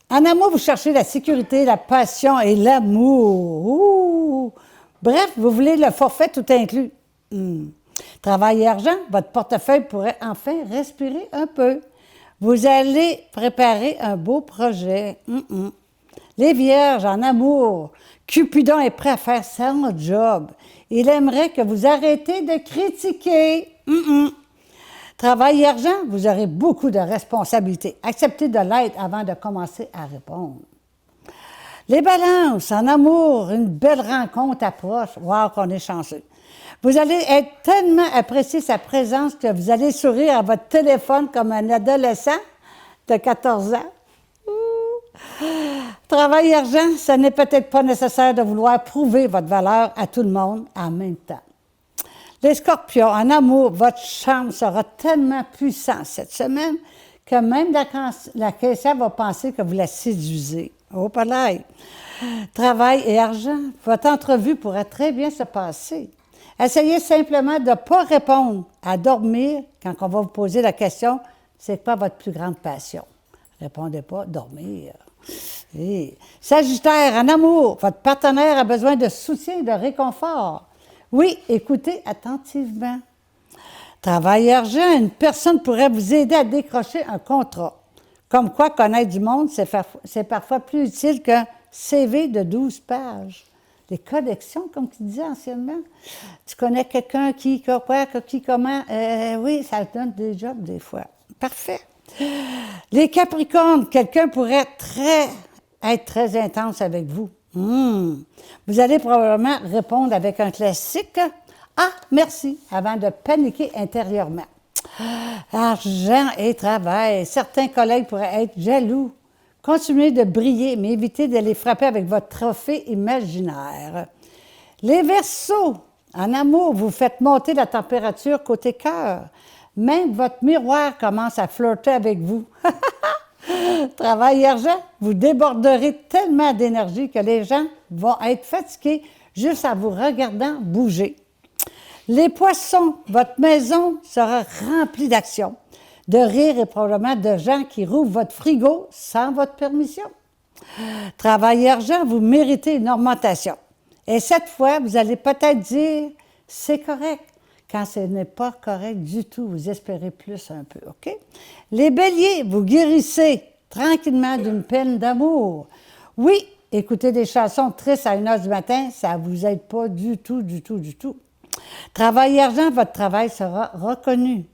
en amour, vous cherchez la sécurité, la passion et l'amour. Ouh! Bref, vous voulez le forfait tout inclus. Travail et argent, votre portefeuille pourrait enfin respirer un peu. Vous allez préparer un beau projet. Les vierges, en amour, Cupidon est prêt à faire son job. Il aimerait que vous arrêtez de critiquer. Travail et argent, vous aurez beaucoup de responsabilités. Acceptez de l'aide avant de commencer à répondre. Les balances, en amour, une belle rencontre approche. Wow, qu'on est chanceux. Vous allez être tellement apprécier sa présence que vous allez sourire à votre téléphone comme un adolescent de 14 ans. Travail et argent, ce n'est peut-être pas nécessaire de vouloir prouver votre valeur à tout le monde en même temps. Les scorpions, en amour, votre charme sera tellement puissant cette semaine que même la caissière va penser que vous la séduisez. Oh, pas l'ail. Travail et argent, votre entrevue pourrait très bien se passer. Essayez simplement de ne pas répondre à dormir quand on va vous poser la question « C'est quoi votre plus grande passion? » Répondez pas « Dormir ». Et Sagittaire, en amour, votre partenaire a besoin de soutien et de réconfort. Oui, écoutez attentivement. Travail et argent, une personne pourrait vous aider à décrocher un contrat. Comme quoi, connaître du monde, c'est parfois plus utile qu'un CV de 12 pages. Des connexions, comme tu disais anciennement. Tu connais quelqu'un qui comment? Oui, ça donne des jobs des fois. Parfait. Les Capricornes, quelqu'un pourrait être très intense avec vous. Vous allez probablement répondre avec un classique « Ah, merci » avant de paniquer intérieurement. Argent et travail. Certains collègues pourraient être jaloux. Continuez de briller, mais évitez de les frapper avec votre trophée imaginaire. Les Verseaux, en amour, vous faites monter la température côté cœur. Même votre miroir commence à flirter avec vous. Travail et argent, vous déborderez tellement d'énergie que les gens vont être fatigués juste en vous regardant bouger. Les Poissons, votre maison sera remplie d'action, de rire et probablement de gens qui rouvrent votre frigo sans votre permission. Travail et argent, vous méritez une augmentation. Et cette fois, vous allez peut-être dire « c'est correct ». Quand ce n'est pas correct du tout, vous espérez plus un peu, OK? Les Béliers, vous guérissez tranquillement d'une peine d'amour. Oui, écouter des chansons tristes à 1h du matin, ça ne vous aide pas du tout. Travail et argent, votre travail sera reconnu.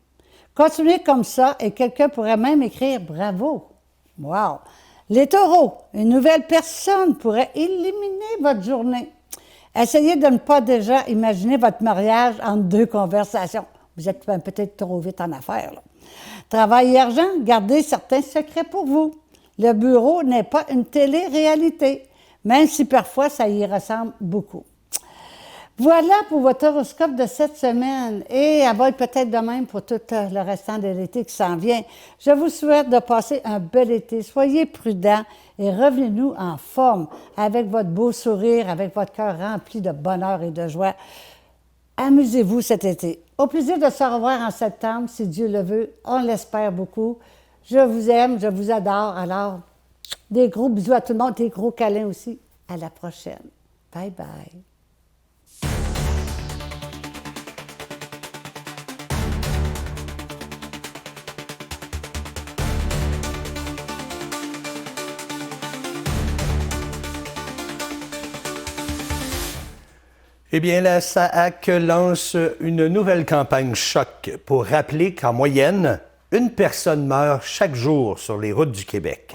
Continuez comme ça et quelqu'un pourrait même écrire « bravo ». Wow! Les Taureaux, une nouvelle personne pourrait éliminer votre journée. Essayez de ne pas déjà imaginer votre mariage entre deux conversations. Vous êtes peut-être trop vite en affaires, là. Travail et argent, gardez certains secrets pour vous. Le bureau n'est pas une télé-réalité, même si parfois ça y ressemble beaucoup. Voilà pour votre horoscope de cette semaine et elle va être peut-être de même pour tout le restant de l'été qui s'en vient. Je vous souhaite de passer un bel été. Soyez prudents et revenez-nous en forme avec votre beau sourire, avec votre cœur rempli de bonheur et de joie. Amusez-vous cet été. Au plaisir de se revoir en septembre, si Dieu le veut. On l'espère beaucoup. Je vous aime, je vous adore. Alors, des gros bisous à tout le monde, des gros câlins aussi. À la prochaine. Bye bye. Eh bien, la SAAC lance une nouvelle campagne choc pour rappeler qu'en moyenne, une personne meurt chaque jour sur les routes du Québec.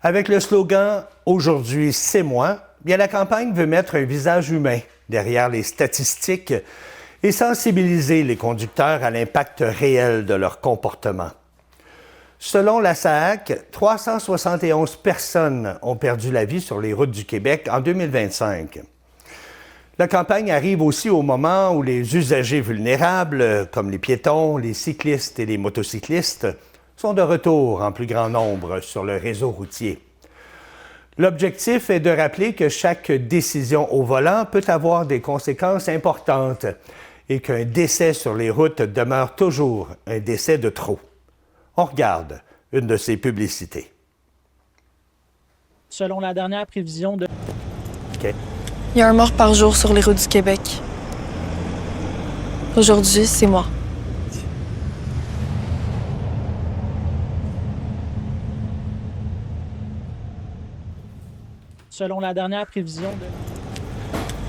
Avec le slogan « Aujourd'hui, c'est moi », bien la campagne veut mettre un visage humain derrière les statistiques et sensibiliser les conducteurs à l'impact réel de leur comportement. Selon la SAAC, 371 personnes ont perdu la vie sur les routes du Québec en 2025. La campagne arrive aussi au moment où les usagers vulnérables, comme les piétons, les cyclistes et les motocyclistes, sont de retour en plus grand nombre sur le réseau routier. L'objectif est de rappeler que chaque décision au volant peut avoir des conséquences importantes et qu'un décès sur les routes demeure toujours un décès de trop. On regarde une de ces publicités. Selon la dernière prévision de... OK. Il y a un mort par jour sur les routes du Québec. Aujourd'hui, c'est moi. Selon la dernière prévision de...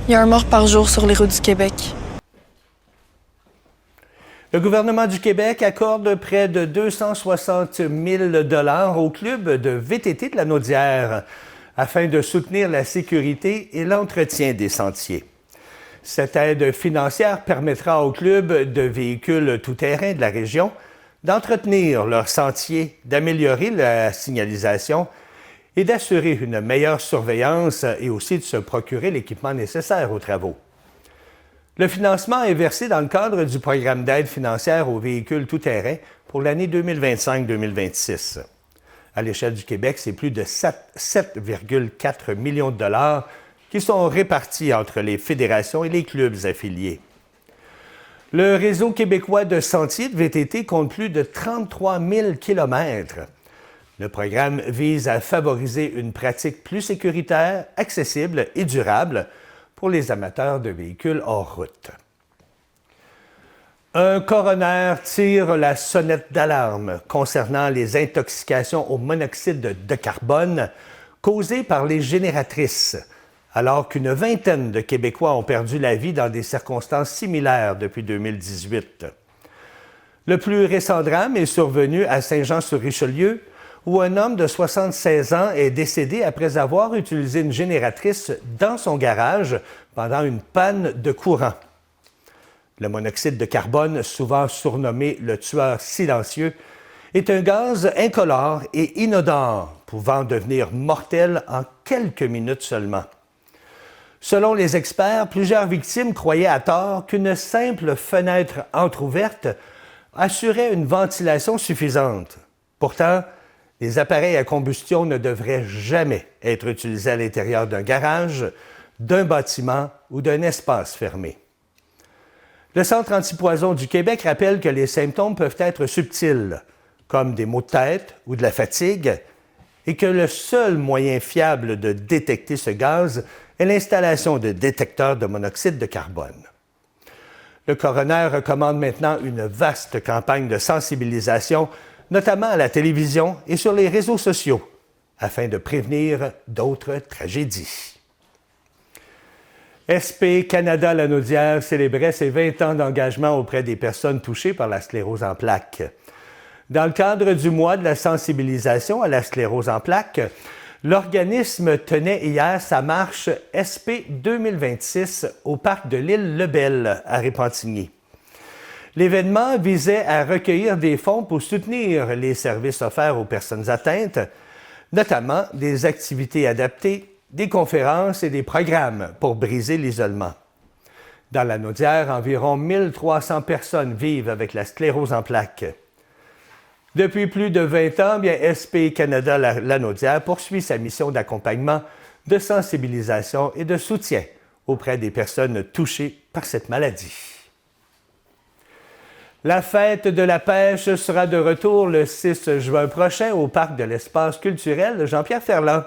Il y a un mort par jour sur les routes du Québec. Le gouvernement du Québec accorde près de 260 000 $ au club de VTT de la Naudière afin de soutenir la sécurité et l'entretien des sentiers. Cette aide financière permettra au club de véhicules tout-terrain de la région d'entretenir leurs sentiers, d'améliorer la signalisation et d'assurer une meilleure surveillance et aussi de se procurer l'équipement nécessaire aux travaux. Le financement est versé dans le cadre du programme d'aide financière aux véhicules tout-terrain pour l'année 2025-2026. À l'échelle du Québec, c'est plus de 7,4 millions de dollars qui sont répartis entre les fédérations et les clubs affiliés. Le réseau québécois de sentiers de VTT compte plus de 33 000 kilomètres. Le programme vise à favoriser une pratique plus sécuritaire, accessible et durable pour les amateurs de véhicules hors route. Un coroner tire la sonnette d'alarme concernant les intoxications au monoxyde de carbone causées par les génératrices, alors qu'une vingtaine de Québécois ont perdu la vie dans des circonstances similaires depuis 2018. Le plus récent drame est survenu à Saint-Jean-sur-Richelieu, où un homme de 76 ans est décédé après avoir utilisé une génératrice dans son garage pendant une panne de courant. Le monoxyde de carbone, souvent surnommé le tueur silencieux, est un gaz incolore et inodore, pouvant devenir mortel en quelques minutes seulement. Selon les experts, plusieurs victimes croyaient à tort qu'une simple fenêtre entrouverte assurait une ventilation suffisante. Pourtant, les appareils à combustion ne devraient jamais être utilisés à l'intérieur d'un garage, d'un bâtiment ou d'un espace fermé. Le Centre antipoison du Québec rappelle que les symptômes peuvent être subtils, comme des maux de tête ou de la fatigue, et que le seul moyen fiable de détecter ce gaz est l'installation de détecteurs de monoxyde de carbone. Le coroner recommande maintenant une vaste campagne de sensibilisation, notamment à la télévision et sur les réseaux sociaux, afin de prévenir d'autres tragédies. SP Canada Lanaudière célébrait ses 20 ans d'engagement auprès des personnes touchées par la sclérose en plaques. Dans le cadre du mois de la sensibilisation à la sclérose en plaques, l'organisme tenait hier sa marche SP 2026 au parc de l'île Lebel à Repentigny. L'événement visait à recueillir des fonds pour soutenir les services offerts aux personnes atteintes, notamment des activités adaptées, des conférences et des programmes pour briser l'isolement. Dans la Naudière, environ 1300 personnes vivent avec la sclérose en plaques. Depuis plus de 20 ans, SP Canada Lanaudière poursuit sa mission d'accompagnement, de sensibilisation et de soutien auprès des personnes touchées par cette maladie. La fête de la pêche sera de retour le 6 juin prochain au parc de l'espace culturel Jean-Pierre Ferland.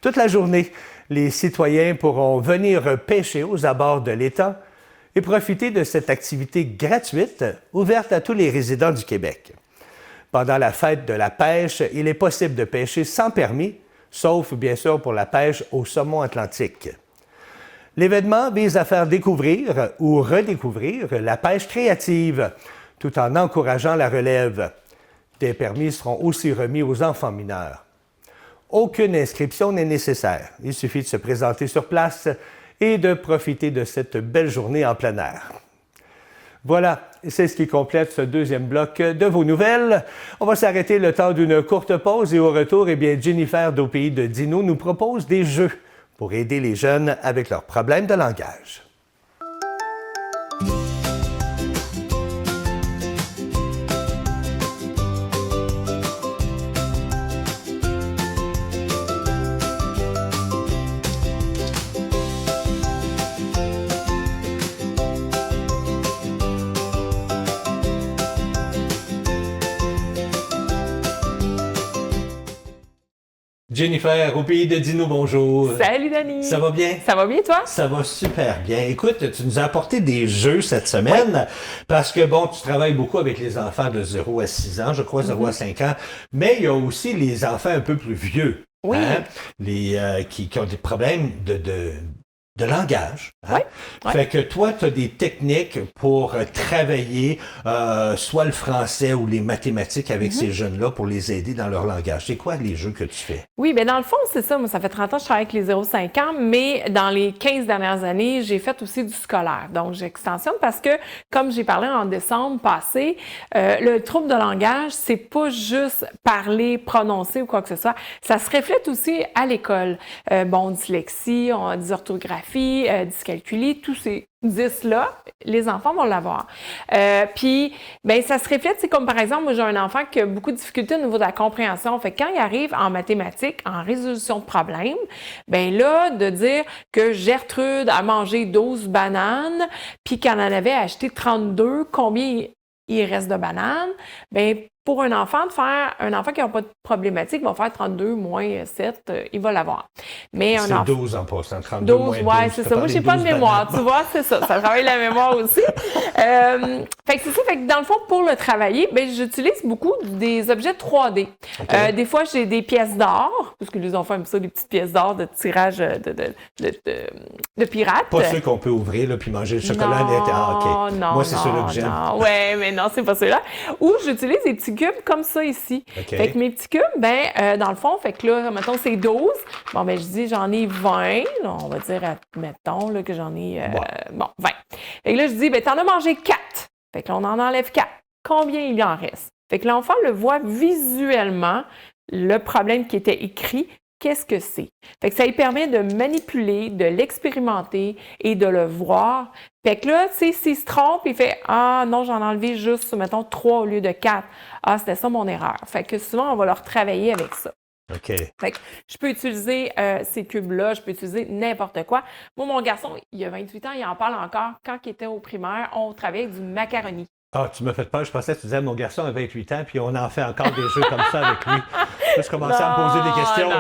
Toute la journée, les citoyens pourront venir pêcher aux abords de l'étang et profiter de cette activité gratuite ouverte à tous les résidents du Québec. Pendant la fête de la pêche, il est possible de pêcher sans permis, sauf bien sûr pour la pêche au saumon atlantique. L'événement vise à faire découvrir ou redécouvrir la pêche créative, tout en encourageant la relève. Des permis seront aussi remis aux enfants mineurs. Aucune inscription n'est nécessaire. Il suffit de se présenter sur place et de profiter de cette belle journée en plein air. Voilà, c'est ce qui complète ce deuxième bloc de vos nouvelles. On va s'arrêter le temps d'une courte pause et au retour, Jennifer d'Au Pays de Dino nous propose des jeux pour aider les jeunes avec leurs problèmes de langage. Jennifer, Au Pays de Dino, bonjour. Salut, Dani. Ça va bien? Ça va bien, toi? Ça va super bien. Écoute, tu nous as apporté des jeux cette semaine parce que, bon, tu travailles beaucoup avec les enfants de 0 à 6 ans, je crois 0 à 5 ans, mais il y a aussi les enfants un peu plus vieux. Oui. Qui ont des problèmes de langage. Hein? Oui. Fait que toi, tu as des techniques pour travailler soit le français ou les mathématiques avec ces jeunes-là pour les aider dans leur langage. C'est quoi les jeux que tu fais? Oui, bien dans le fond, c'est ça. Moi, ça fait 30 ans que je travaille avec les 0-5 ans, mais dans les 15 dernières années, j'ai fait aussi du scolaire. Donc, j'extensionne parce que, comme j'ai parlé en décembre passé, le trouble de langage, c'est pas juste parler, prononcer ou quoi que ce soit. Ça se reflète aussi à l'école. Dyslexie, dysorthographie, dyscalculie, tous ces 10-là, les enfants vont l'avoir. Puis, ben ça se reflète, c'est comme par exemple, moi j'ai un enfant qui a beaucoup de difficultés au niveau de la compréhension. Fait que quand il arrive en mathématiques, en résolution de problèmes, ben là, de dire que Gertrude a mangé 12 bananes, puis qu'elle en avait acheté 32, combien il reste de bananes? Ben pour un enfant qui n'a pas de problématique, il va faire 32 moins 7, il va l'avoir. Mais c'est 12 en passant, 32 12, moins 12. Ouais, c'est ça. Moi, j'ai pas de mémoire, tu vois, c'est ça. Ça travaille la mémoire aussi. Fait que c'est ça. Fait que dans le fond, pour le travailler, ben j'utilise beaucoup des objets 3D. Okay. Des fois, j'ai des pièces d'or, parce que les enfants aiment ça, des petites pièces d'or de tirage de pirates. Pas ceux qu'on peut ouvrir là, puis manger le chocolat à l'intérieur. OK. Non, moi, c'est ceux-là que j'aime. Ouais, mais non, c'est pas ceux-là. Ou j'utilise des petits cubes comme ça ici. Okay. Fait que mes petits cubes, dans le fond, fait que là, mettons, c'est 12. Bon, ben je dis, j'en ai 20. Là, on va dire, mettons, là, que j'en ai, 20. Fait que là, je dis, t'en as mangé 4. Fait que là, on en enlève 4. Combien il en reste? Fait que l'enfant le voit visuellement, le problème qui était écrit, qu'est-ce que c'est? Fait que ça lui permet de manipuler, de l'expérimenter et de le voir. Fait que là, tu sais, s'il se trompe, il fait « Ah non, j'en ai enlevé juste, mettons, 3 au lieu de 4. Ah, c'était ça mon erreur. » Fait que souvent, on va le retravailler avec ça. OK. Fait que je peux utiliser ces cubes-là, je peux utiliser n'importe quoi. Moi, mon garçon, il a 28 ans, il en parle encore. Quand il était au primaire, on travaillait avec du macaroni. Ah, tu m'as fait peur. Je pensais que tu disais, mon garçon a 28 ans, puis on en fait encore des jeux comme ça avec lui. Là, je commençais à me poser des questions.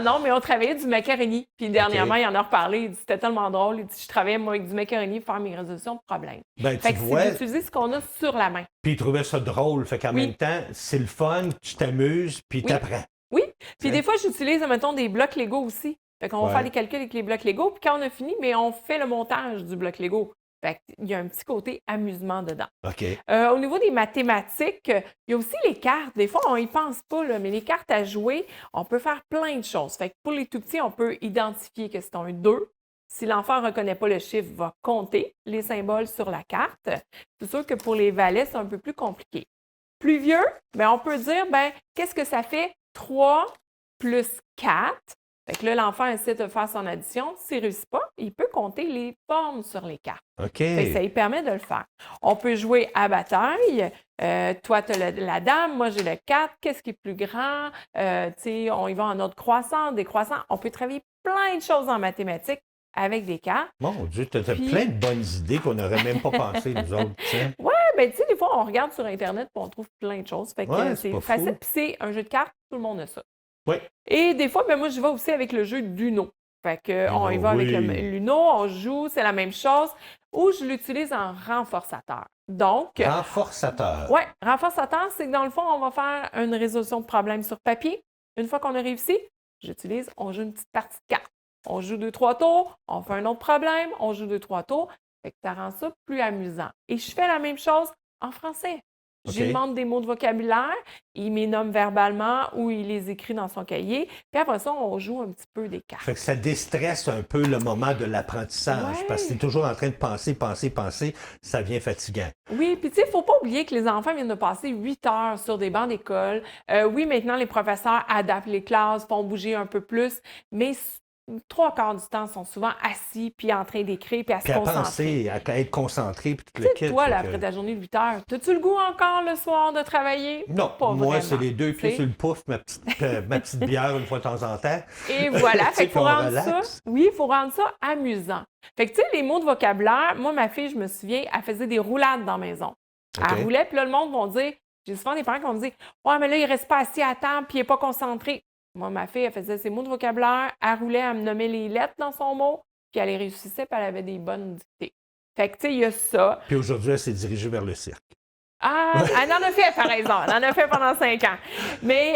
Non, mais on travaillait du macaroni. Puis dernièrement, il en a reparlé. Il dit, c'était tellement drôle. Il dit, je travaillais, moi, avec du macaroni pour faire mes résolutions de problèmes. Ben, fait tu que vois. c'est d'utiliser ce qu'on a sur la main. Puis il trouvait ça drôle. Fait qu'en même temps, c'est le fun, tu t'amuses, puis t'apprends. Oui. Puis des fois, j'utilise, mettons, des blocs Lego aussi. Fait qu'on va faire des calculs avec les blocs Lego. Puis quand on a fini, mais on fait le montage du bloc Lego. Fait qu'il y a un petit côté amusement dedans. OK. Au niveau des mathématiques, il y a aussi les cartes. Des fois, on y pense pas, là, mais les cartes à jouer, on peut faire plein de choses. Fait que pour les tout-petits, on peut identifier que c'est un 2. Si l'enfant ne reconnaît pas le chiffre, il va compter les symboles sur la carte. C'est sûr que pour les valets, c'est un peu plus compliqué. Plus vieux, on peut dire, qu'est-ce que ça fait 3 plus 4? Fait que là, l'enfant essaie de faire son addition. S'il ne réussit pas, il peut compter les formes sur les cartes. OK. Fait que ça lui permet de le faire. On peut jouer à bataille. Toi, tu as la dame, moi, j'ai le 4. Qu'est-ce qui est plus grand? On y va en ordre croissant, décroissant. On peut travailler plein de choses en mathématiques avec des cartes. Mon Dieu, tu as plein de bonnes idées qu'on n'aurait même pas pensé, nous autres. Oui, des fois, on regarde sur Internet et on trouve plein de choses. Fait que c'est facile. Puis c'est un jeu de cartes, tout le monde a ça. Oui. Et des fois, moi, je vais aussi avec le jeu d'Uno. Fait que on y va avec l'Uno, on joue, c'est la même chose. Ou je l'utilise en renforçateur. Donc. Renforçateur. Oui, renforçateur, c'est que dans le fond, on va faire une résolution de problème sur papier. Une fois qu'on a réussi, on joue une petite partie de cartes. On joue 2-3 tours, on fait un autre problème, on joue 2-3 tours. Fait que ça rend ça plus amusant. Et je fais la même chose en français. Je lui demande des mots de vocabulaire, il les nomme verbalement ou il les écrit dans son cahier. Puis après ça, on joue un petit peu des cartes. Fait que ça déstresse un peu le moment de l'apprentissage parce que tu es toujours en train de penser. Ça devient fatigant. Oui, puis tu sais, il ne faut pas oublier que les enfants viennent de passer 8 heures sur des bancs d'école. Oui, maintenant, les professeurs adaptent les classes, font bouger un peu plus, mais 3/4 du temps, sont souvent assis, puis en train d'écrire, puis à se concentrer. À penser, à être concentré, puis tout le kit. Toi, là, après ta journée de 8 heures, as-tu le goût encore le soir de travailler? Non, pas moi, vraiment, c'est les 2 pieds sur le pouf, ma petite bière une fois de temps en temps. Et voilà, fait qu'il faut rendre ça, il faut rendre ça amusant. Fait que, tu sais, les mots de vocabulaire, moi, ma fille, je me souviens, elle faisait des roulades dans la maison. Elle roulait, puis là, le monde va dire, j'ai souvent des parents qui vont me dire, ouais, mais là, il reste pas assis à table, puis il n'est pas concentré. Moi, ma fille, elle faisait ses mots de vocabulaire, elle roulait, elle me nommait les lettres dans son mot, puis elle les réussissait, puis elle avait des bonnes dictées. Fait que, tu sais, il y a ça. Puis aujourd'hui, elle s'est dirigée vers le cirque. Ah, elle en a fait, par exemple. Elle en a fait pendant 5 ans. Mais,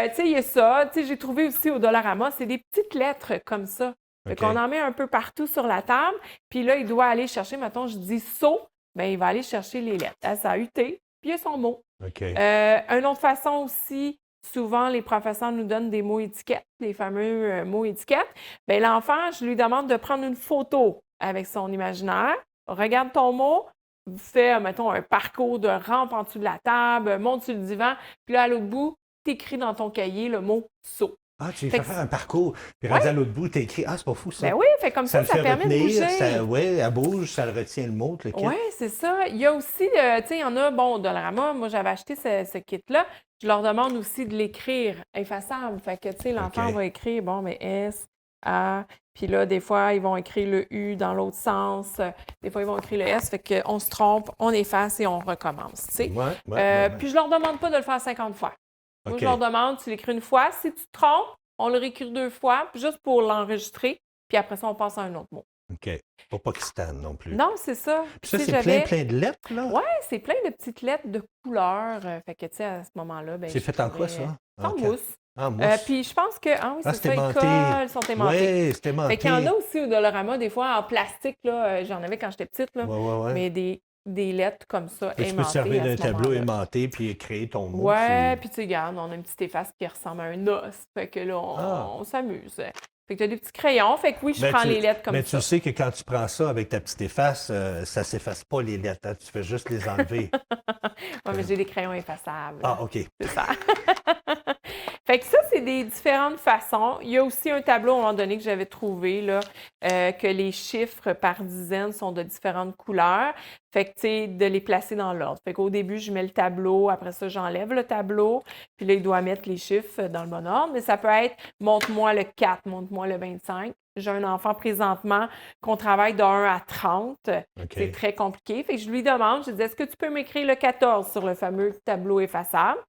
tu sais, il y a ça. Tu sais, j'ai trouvé aussi au Dollarama, c'est des petites lettres comme ça. Fait qu'on en met un peu partout sur la table. Puis là, il doit aller chercher, mettons, je dis saut, bien, il va aller chercher les lettres. S-A-U-T, puis il y a son mot. Une autre façon aussi, souvent, les professeurs nous donnent des mots étiquettes, les fameux mots étiquettes. Bien, l'enfant, je lui demande de prendre une photo avec son imaginaire. Regarde ton mot, fais, mettons, un parcours de rampe en dessous de la table, monte sur le divan, puis là, à l'autre bout, t'écris dans ton cahier le mot « saut ». Ah, tu fais faire un parcours, puis rendu à l'autre bout, tu écrit. Ah, c'est pas fou, ça. Ben oui, fait comme ça permet de bouger. Oui, elle bouge, ça le retient le mot, le kit. Oui, c'est ça. Il y a aussi, tu sais, il y en a, bon, Dollarama, moi, j'avais acheté ce kit-là. Je leur demande aussi de l'écrire effaçable. Fait que, tu sais, l'enfant va écrire, bon, mais S, A, puis là, des fois, ils vont écrire le U dans l'autre sens. Des fois, ils vont écrire le S. Fait qu'on se trompe, on efface et on recommence, tu sais. Puis je leur demande pas de le faire 50 fois. Moi, je leur demande, tu l'écris une fois. Si tu te trompes, on le réécrit 2 fois, juste pour l'enregistrer. Puis après ça, on passe à un autre mot. OK. Pas Pakistan non plus. Non, c'est ça. Puis ça, c'est plein de lettres, là? Oui, c'est plein de petites lettres de couleurs. Fait que, tu sais, à ce moment-là... Ben, c'est fait en quoi, ça? En mousse. En mousse. Puis je pense que... Ah oui, c'est ça, aimanté. ils sont aimantés. Oui, c'est aimanté. Fait qu'il y en a aussi au Dollarama, des fois, en plastique, là. J'en avais quand j'étais petite, là. Mais des lettres comme ça, aimantées. Tu peux te servir d'un tableau aimanté puis créer ton mot. Ouais, puis tu regardes, on a une petite efface qui ressemble à un os. Fait que là, on s'amuse. Fait que tu as des petits crayons. Fait que oui, je prends les lettres comme ça. Mais tu sais que quand tu prends ça avec ta petite efface, ça ne s'efface pas les lettres. Hein? Tu fais juste les enlever. Oui, mais j'ai des crayons effaçables. Ah, OK. C'est ça. Fait que ça, c'est des différentes façons. Il y a aussi un tableau à un moment donné que j'avais trouvé, là, que les chiffres par dizaine sont de différentes couleurs. Fait que, tu sais, de les placer dans l'ordre. Fait qu'au début, je mets le tableau, après ça, j'enlève le tableau, puis là, il doit mettre les chiffres dans le bon ordre. Mais ça peut être « montre-moi le 4, montre-moi le 25 ». J'ai un enfant présentement qu'on travaille de 1 à 30. C'est très compliqué. Fait que je lui demande, je lui dis « Est-ce que tu peux m'écrire le 14 sur le fameux tableau effaçable? »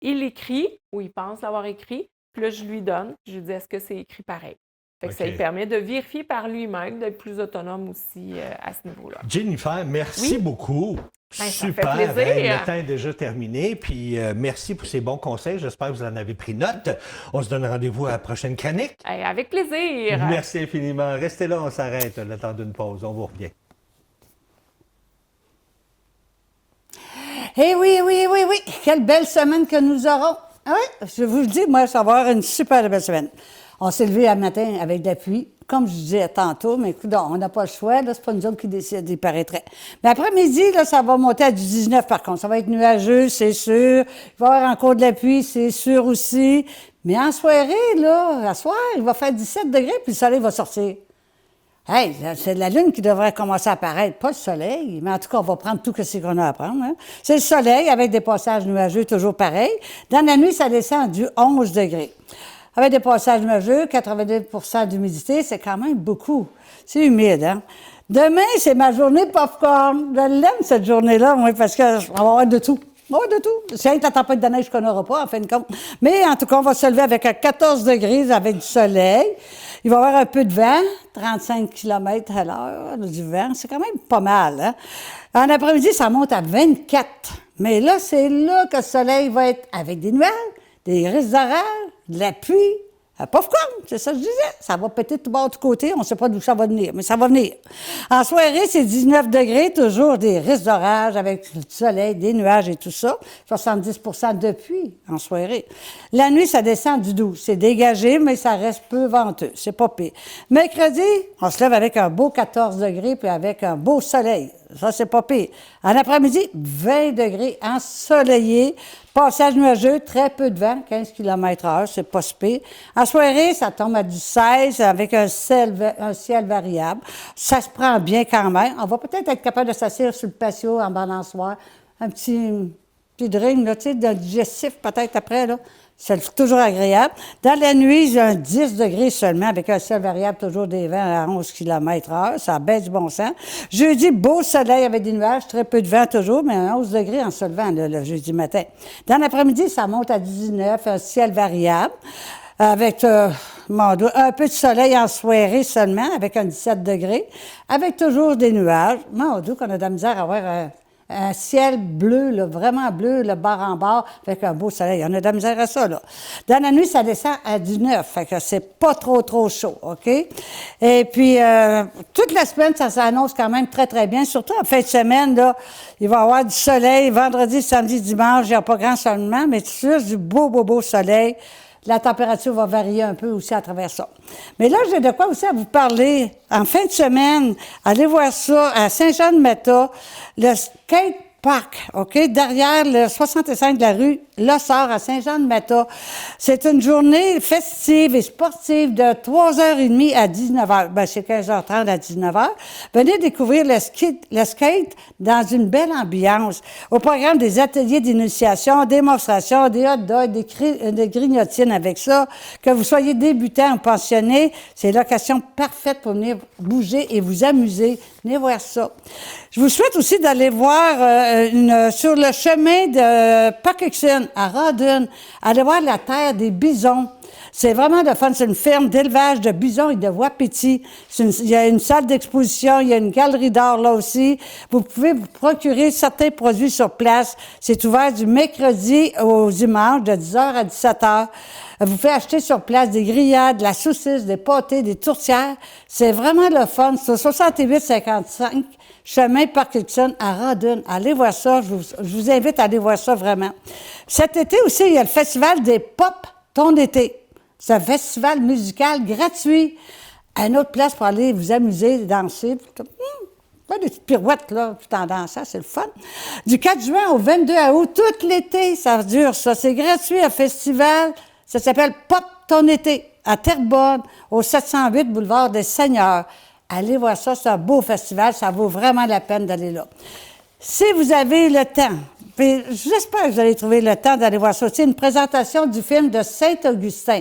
Il l'écrit, ou il pense l'avoir écrit, puis là, je lui donne, je lui dis « Est-ce que c'est écrit pareil? » Fait que ça lui permet de vérifier par lui-même, d'être plus autonome aussi à ce niveau-là. Jennifer, merci beaucoup. Ben, super. Ça fait plaisir. Le temps est déjà terminé. Puis merci pour ces bons conseils. J'espère que vous en avez pris note. On se donne rendez-vous à la prochaine chronique. Avec plaisir. Merci infiniment. Restez là, on s'arrête le temps d'une pause. On vous revient. Eh oui. Quelle belle semaine que nous aurons. Ah oui, je vous le dis, moi, ça va avoir une super belle semaine. On s'est levé un matin avec de la pluie, comme je disais tantôt, mais écoute, on n'a pas le choix, là, c'est pas nous autres qui décident, il paraîtrait. Mais après-midi, là, ça va monter à du 19 par contre. Ça va être nuageux, c'est sûr. Il va y avoir encore de la pluie, c'est sûr aussi. Mais en soirée, là, à soir, il va faire 17 degrés, puis le soleil va sortir. Hey, c'est la lune qui devrait commencer à apparaître, pas le soleil. Mais en tout cas, on va prendre tout ce qu'on a à prendre. Hein. C'est le soleil avec des passages nuageux, toujours pareil. Dans la nuit, ça descend du 11 degrés. Avec des passages nuageux, 82 d'humidité, c'est quand même beaucoup. C'est humide, hein? Demain, c'est ma journée popcorn. Je l'aime, cette journée-là, moi, parce qu'on va avoir de tout. On va avoir de tout. C'est la tempête de neige qu'on n'aura pas, en fin de compte. Mais en tout cas, on va se lever avec 14 degrés, avec du soleil. Il va y avoir un peu de vent, 35 km à l'heure, du vent. C'est quand même pas mal, hein? En après-midi, ça monte à 24. Mais là, c'est là que le soleil va être avec des nuages, des risques d'orage, de la pluie, popcorn, c'est ça que je disais. Ça va péter de tout bord, de côté, on ne sait pas d'où ça va venir, mais ça va venir. En soirée, c'est 19 degrés, toujours des risques d'orage avec du soleil, des nuages et tout ça. 70 de pluie en soirée. La nuit, ça descend du 12. C'est dégagé, mais ça reste peu venteux. C'est pas pire. Mercredi, on se lève avec un beau 14 degrés puis avec un beau soleil. Ça, c'est pas pire. En après-midi, 20 degrés ensoleillé. Passage nuageux, très peu de vent, 15 km/h, c'est pas si pire. En soirée, ça tombe à du 16 avec un ciel variable. Ça se prend bien quand même. On va peut-être être capable de s'asseoir sur le patio en balançoire. Un petit drink, là, tu sais, de digestif peut-être après, là. C'est toujours agréable. Dans la nuit, j'ai un 10 degrés seulement, avec un ciel variable, toujours des vents à 11 km/h. Ça baisse du bon sens. Jeudi, beau soleil avec des nuages, très peu de vent toujours, mais un 11 degrés en se levant, le jeudi matin. Dans l'après-midi, ça monte à 19, un ciel variable, avec un peu de soleil en soirée seulement, avec un 17 degrés, avec toujours des nuages. Mon Dieu, qu'on a de la misère à avoir un ciel bleu, là, vraiment bleu, le bord en bord, fait qu'un beau soleil. On a de la misère à ça, là. Dans la nuit, ça descend à 19, fait que c'est pas trop chaud, OK? Et puis, toute la semaine, ça s'annonce quand même très, très bien. Surtout en fin de semaine, là, il va y avoir du soleil. Vendredi, samedi, dimanche, il n'y a pas grand changement, mais c'est juste du beau soleil. La température va varier un peu aussi à travers ça. Mais là, j'ai de quoi aussi à vous parler. En fin de semaine, allez voir ça à Saint-Jean-de-Mata, le skate park, OK? Derrière le 65 de la rue Lossard à Saint-Jean-de-Mata. C'est une journée festive et sportive de 3h30 à 19h. Ben, c'est 15h30 à 19h. Venez découvrir le skate dans une belle ambiance. Au programme des ateliers d'initiation, démonstrations, des hot dogs, des grignotines avec ça. Que vous soyez débutant ou pensionné, c'est l'occasion parfaite pour venir bouger et vous amuser. Venez voir ça. Je vous souhaite aussi d'aller voir sur le chemin de Parkinson à Rawdon, allez voir la terre des bisons. C'est vraiment de fun. C'est une ferme d'élevage de bisons et de wapitis. Il y a une salle d'exposition, il y a une galerie d'art là aussi. Vous pouvez vous procurer certains produits sur place. C'est ouvert du mercredi au dimanche de 10h à 17h. Vous pouvez acheter sur place des grillades, de la saucisse, des pâtés, des tourtières. C'est vraiment le fun. C'est au 6855 chemin Parkinson à Rawdon. Allez voir ça. Je vous invite à aller voir ça vraiment. Cet été aussi, il y a le festival des Pop Ton été. C'est un festival musical gratuit. À une autre place pour aller vous amuser, danser. Pas des petites pirouettes, là, tout en dansant, c'est le fun. Du 4 juin au 22 août, tout l'été, ça dure ça. C'est gratuit, un festival. Ça s'appelle Pop Ton été, à Terrebonne, au 708 boulevard des Seigneurs. Allez voir ça, c'est un beau festival, ça vaut vraiment la peine d'aller là. Si vous avez le temps, puis j'espère que vous allez trouver le temps d'aller voir ça, c'est une présentation du film de Saint-Augustin.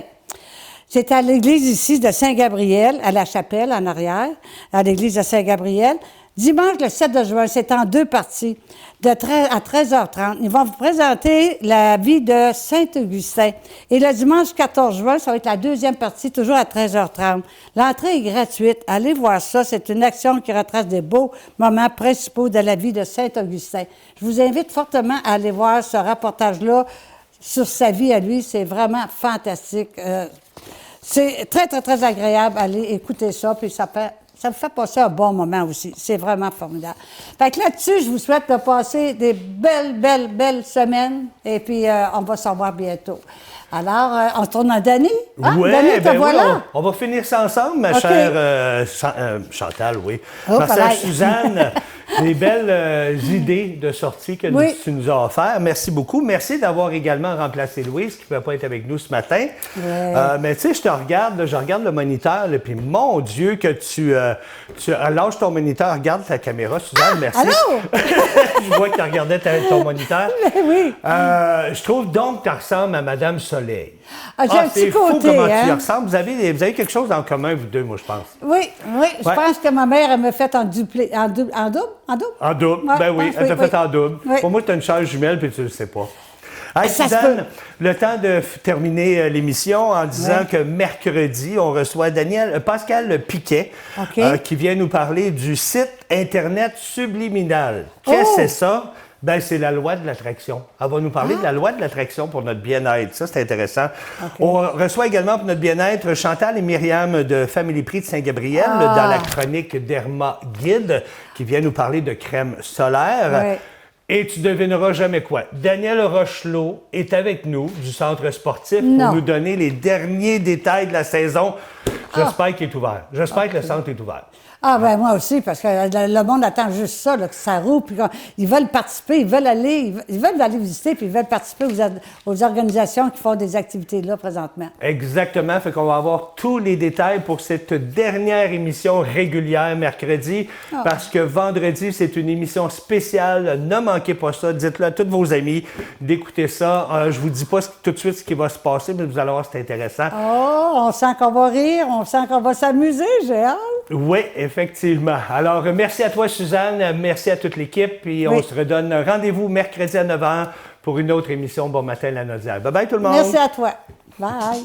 C'est à l'église ici de Saint-Gabriel, à la chapelle en arrière, à l'église de Saint-Gabriel. Dimanche, le 7 de juin, c'est en 2 parties, à 13h30. Ils vont vous présenter la vie de Saint-Augustin. Et le dimanche 14 juin, ça va être la 2e partie, toujours à 13h30. L'entrée est gratuite. Allez voir ça. C'est une action qui retrace des beaux moments principaux de la vie de Saint-Augustin. Je vous invite fortement à aller voir ce reportage-là sur sa vie à lui. C'est vraiment fantastique. C'est très agréable d'aller écouter ça, puis ça vous fait passer un bon moment aussi. C'est vraiment formidable. Fait que là-dessus, je vous souhaite de passer des belles semaines, et puis on va se revoir bientôt. Alors, on se tourne à Dany. Ah, ouais, Dany, te voilà. Oui, on va finir ça ensemble, ma chère Chantal, oui. Oh, Ma chère Suzanne, des belles idées de sortie que tu nous as offertes. Merci beaucoup. Merci d'avoir également remplacé Louise, qui ne pouvait pas être avec nous ce matin. Ouais. Mais tu sais, je regarde le moniteur, puis mon Dieu, que tu lâches ton moniteur, regarde ta caméra, Suzanne, merci. Allô? Je vois que tu regardais ton moniteur. Oui. Je trouve donc que tu ressembles à Madame Soleil. J'ai un petit côté, fou comment hein? tu y ressembles. Vous avez quelque chose en commun, vous deux, moi, je pense. Oui. Je pense que ma mère, elle m'a fait en double? En double? En double, ouais, ben oui, elle t'a fait en double. Oui. Pour moi, tu as une chaise jumelle, puis tu ne le sais pas. Hey, Ça Suzanne, le temps de terminer l'émission en disant que mercredi, on reçoit Pascal Piquet, qui vient nous parler du site Internet subliminal. Qu'est-ce que c'est ça? Ben, c'est la loi de l'attraction. Elle va nous parler de la loi de l'attraction pour notre bien-être. Ça, c'est intéressant. On reçoit également pour notre bien-être Chantal et Myriam de Family Prix de Saint-Gabriel dans la chronique Derma Guide qui vient nous parler de crème solaire. Ouais. Et tu devineras jamais quoi. Daniel Rochelot est avec nous du centre sportif pour nous donner les derniers détails de la saison. J'espère qu'il est ouvert. J'espère que le centre est ouvert. Ah, ben moi aussi, parce que le monde attend juste ça, là, que ça roule, puis ils veulent participer, ils veulent aller visiter, puis ils veulent participer aux organisations qui font des activités là présentement. Exactement, fait qu'on va avoir tous les détails pour cette dernière émission régulière mercredi, parce que vendredi, c'est une émission spéciale. Ne manquez pas ça, dites-le à tous vos amis d'écouter ça. Je vous dis pas tout de suite ce qui va se passer, mais vous allez voir, c'est intéressant. Oh, on sent qu'on va rire, on sent qu'on va s'amuser, j'ai hâte. Oui, effectivement. Alors, merci à toi, Suzanne. Merci à toute l'équipe. Puis on se redonne rendez-vous mercredi à 9h pour une autre émission Bon Matin, la Naudière. Bye-bye, tout le monde. Merci à toi. Bye.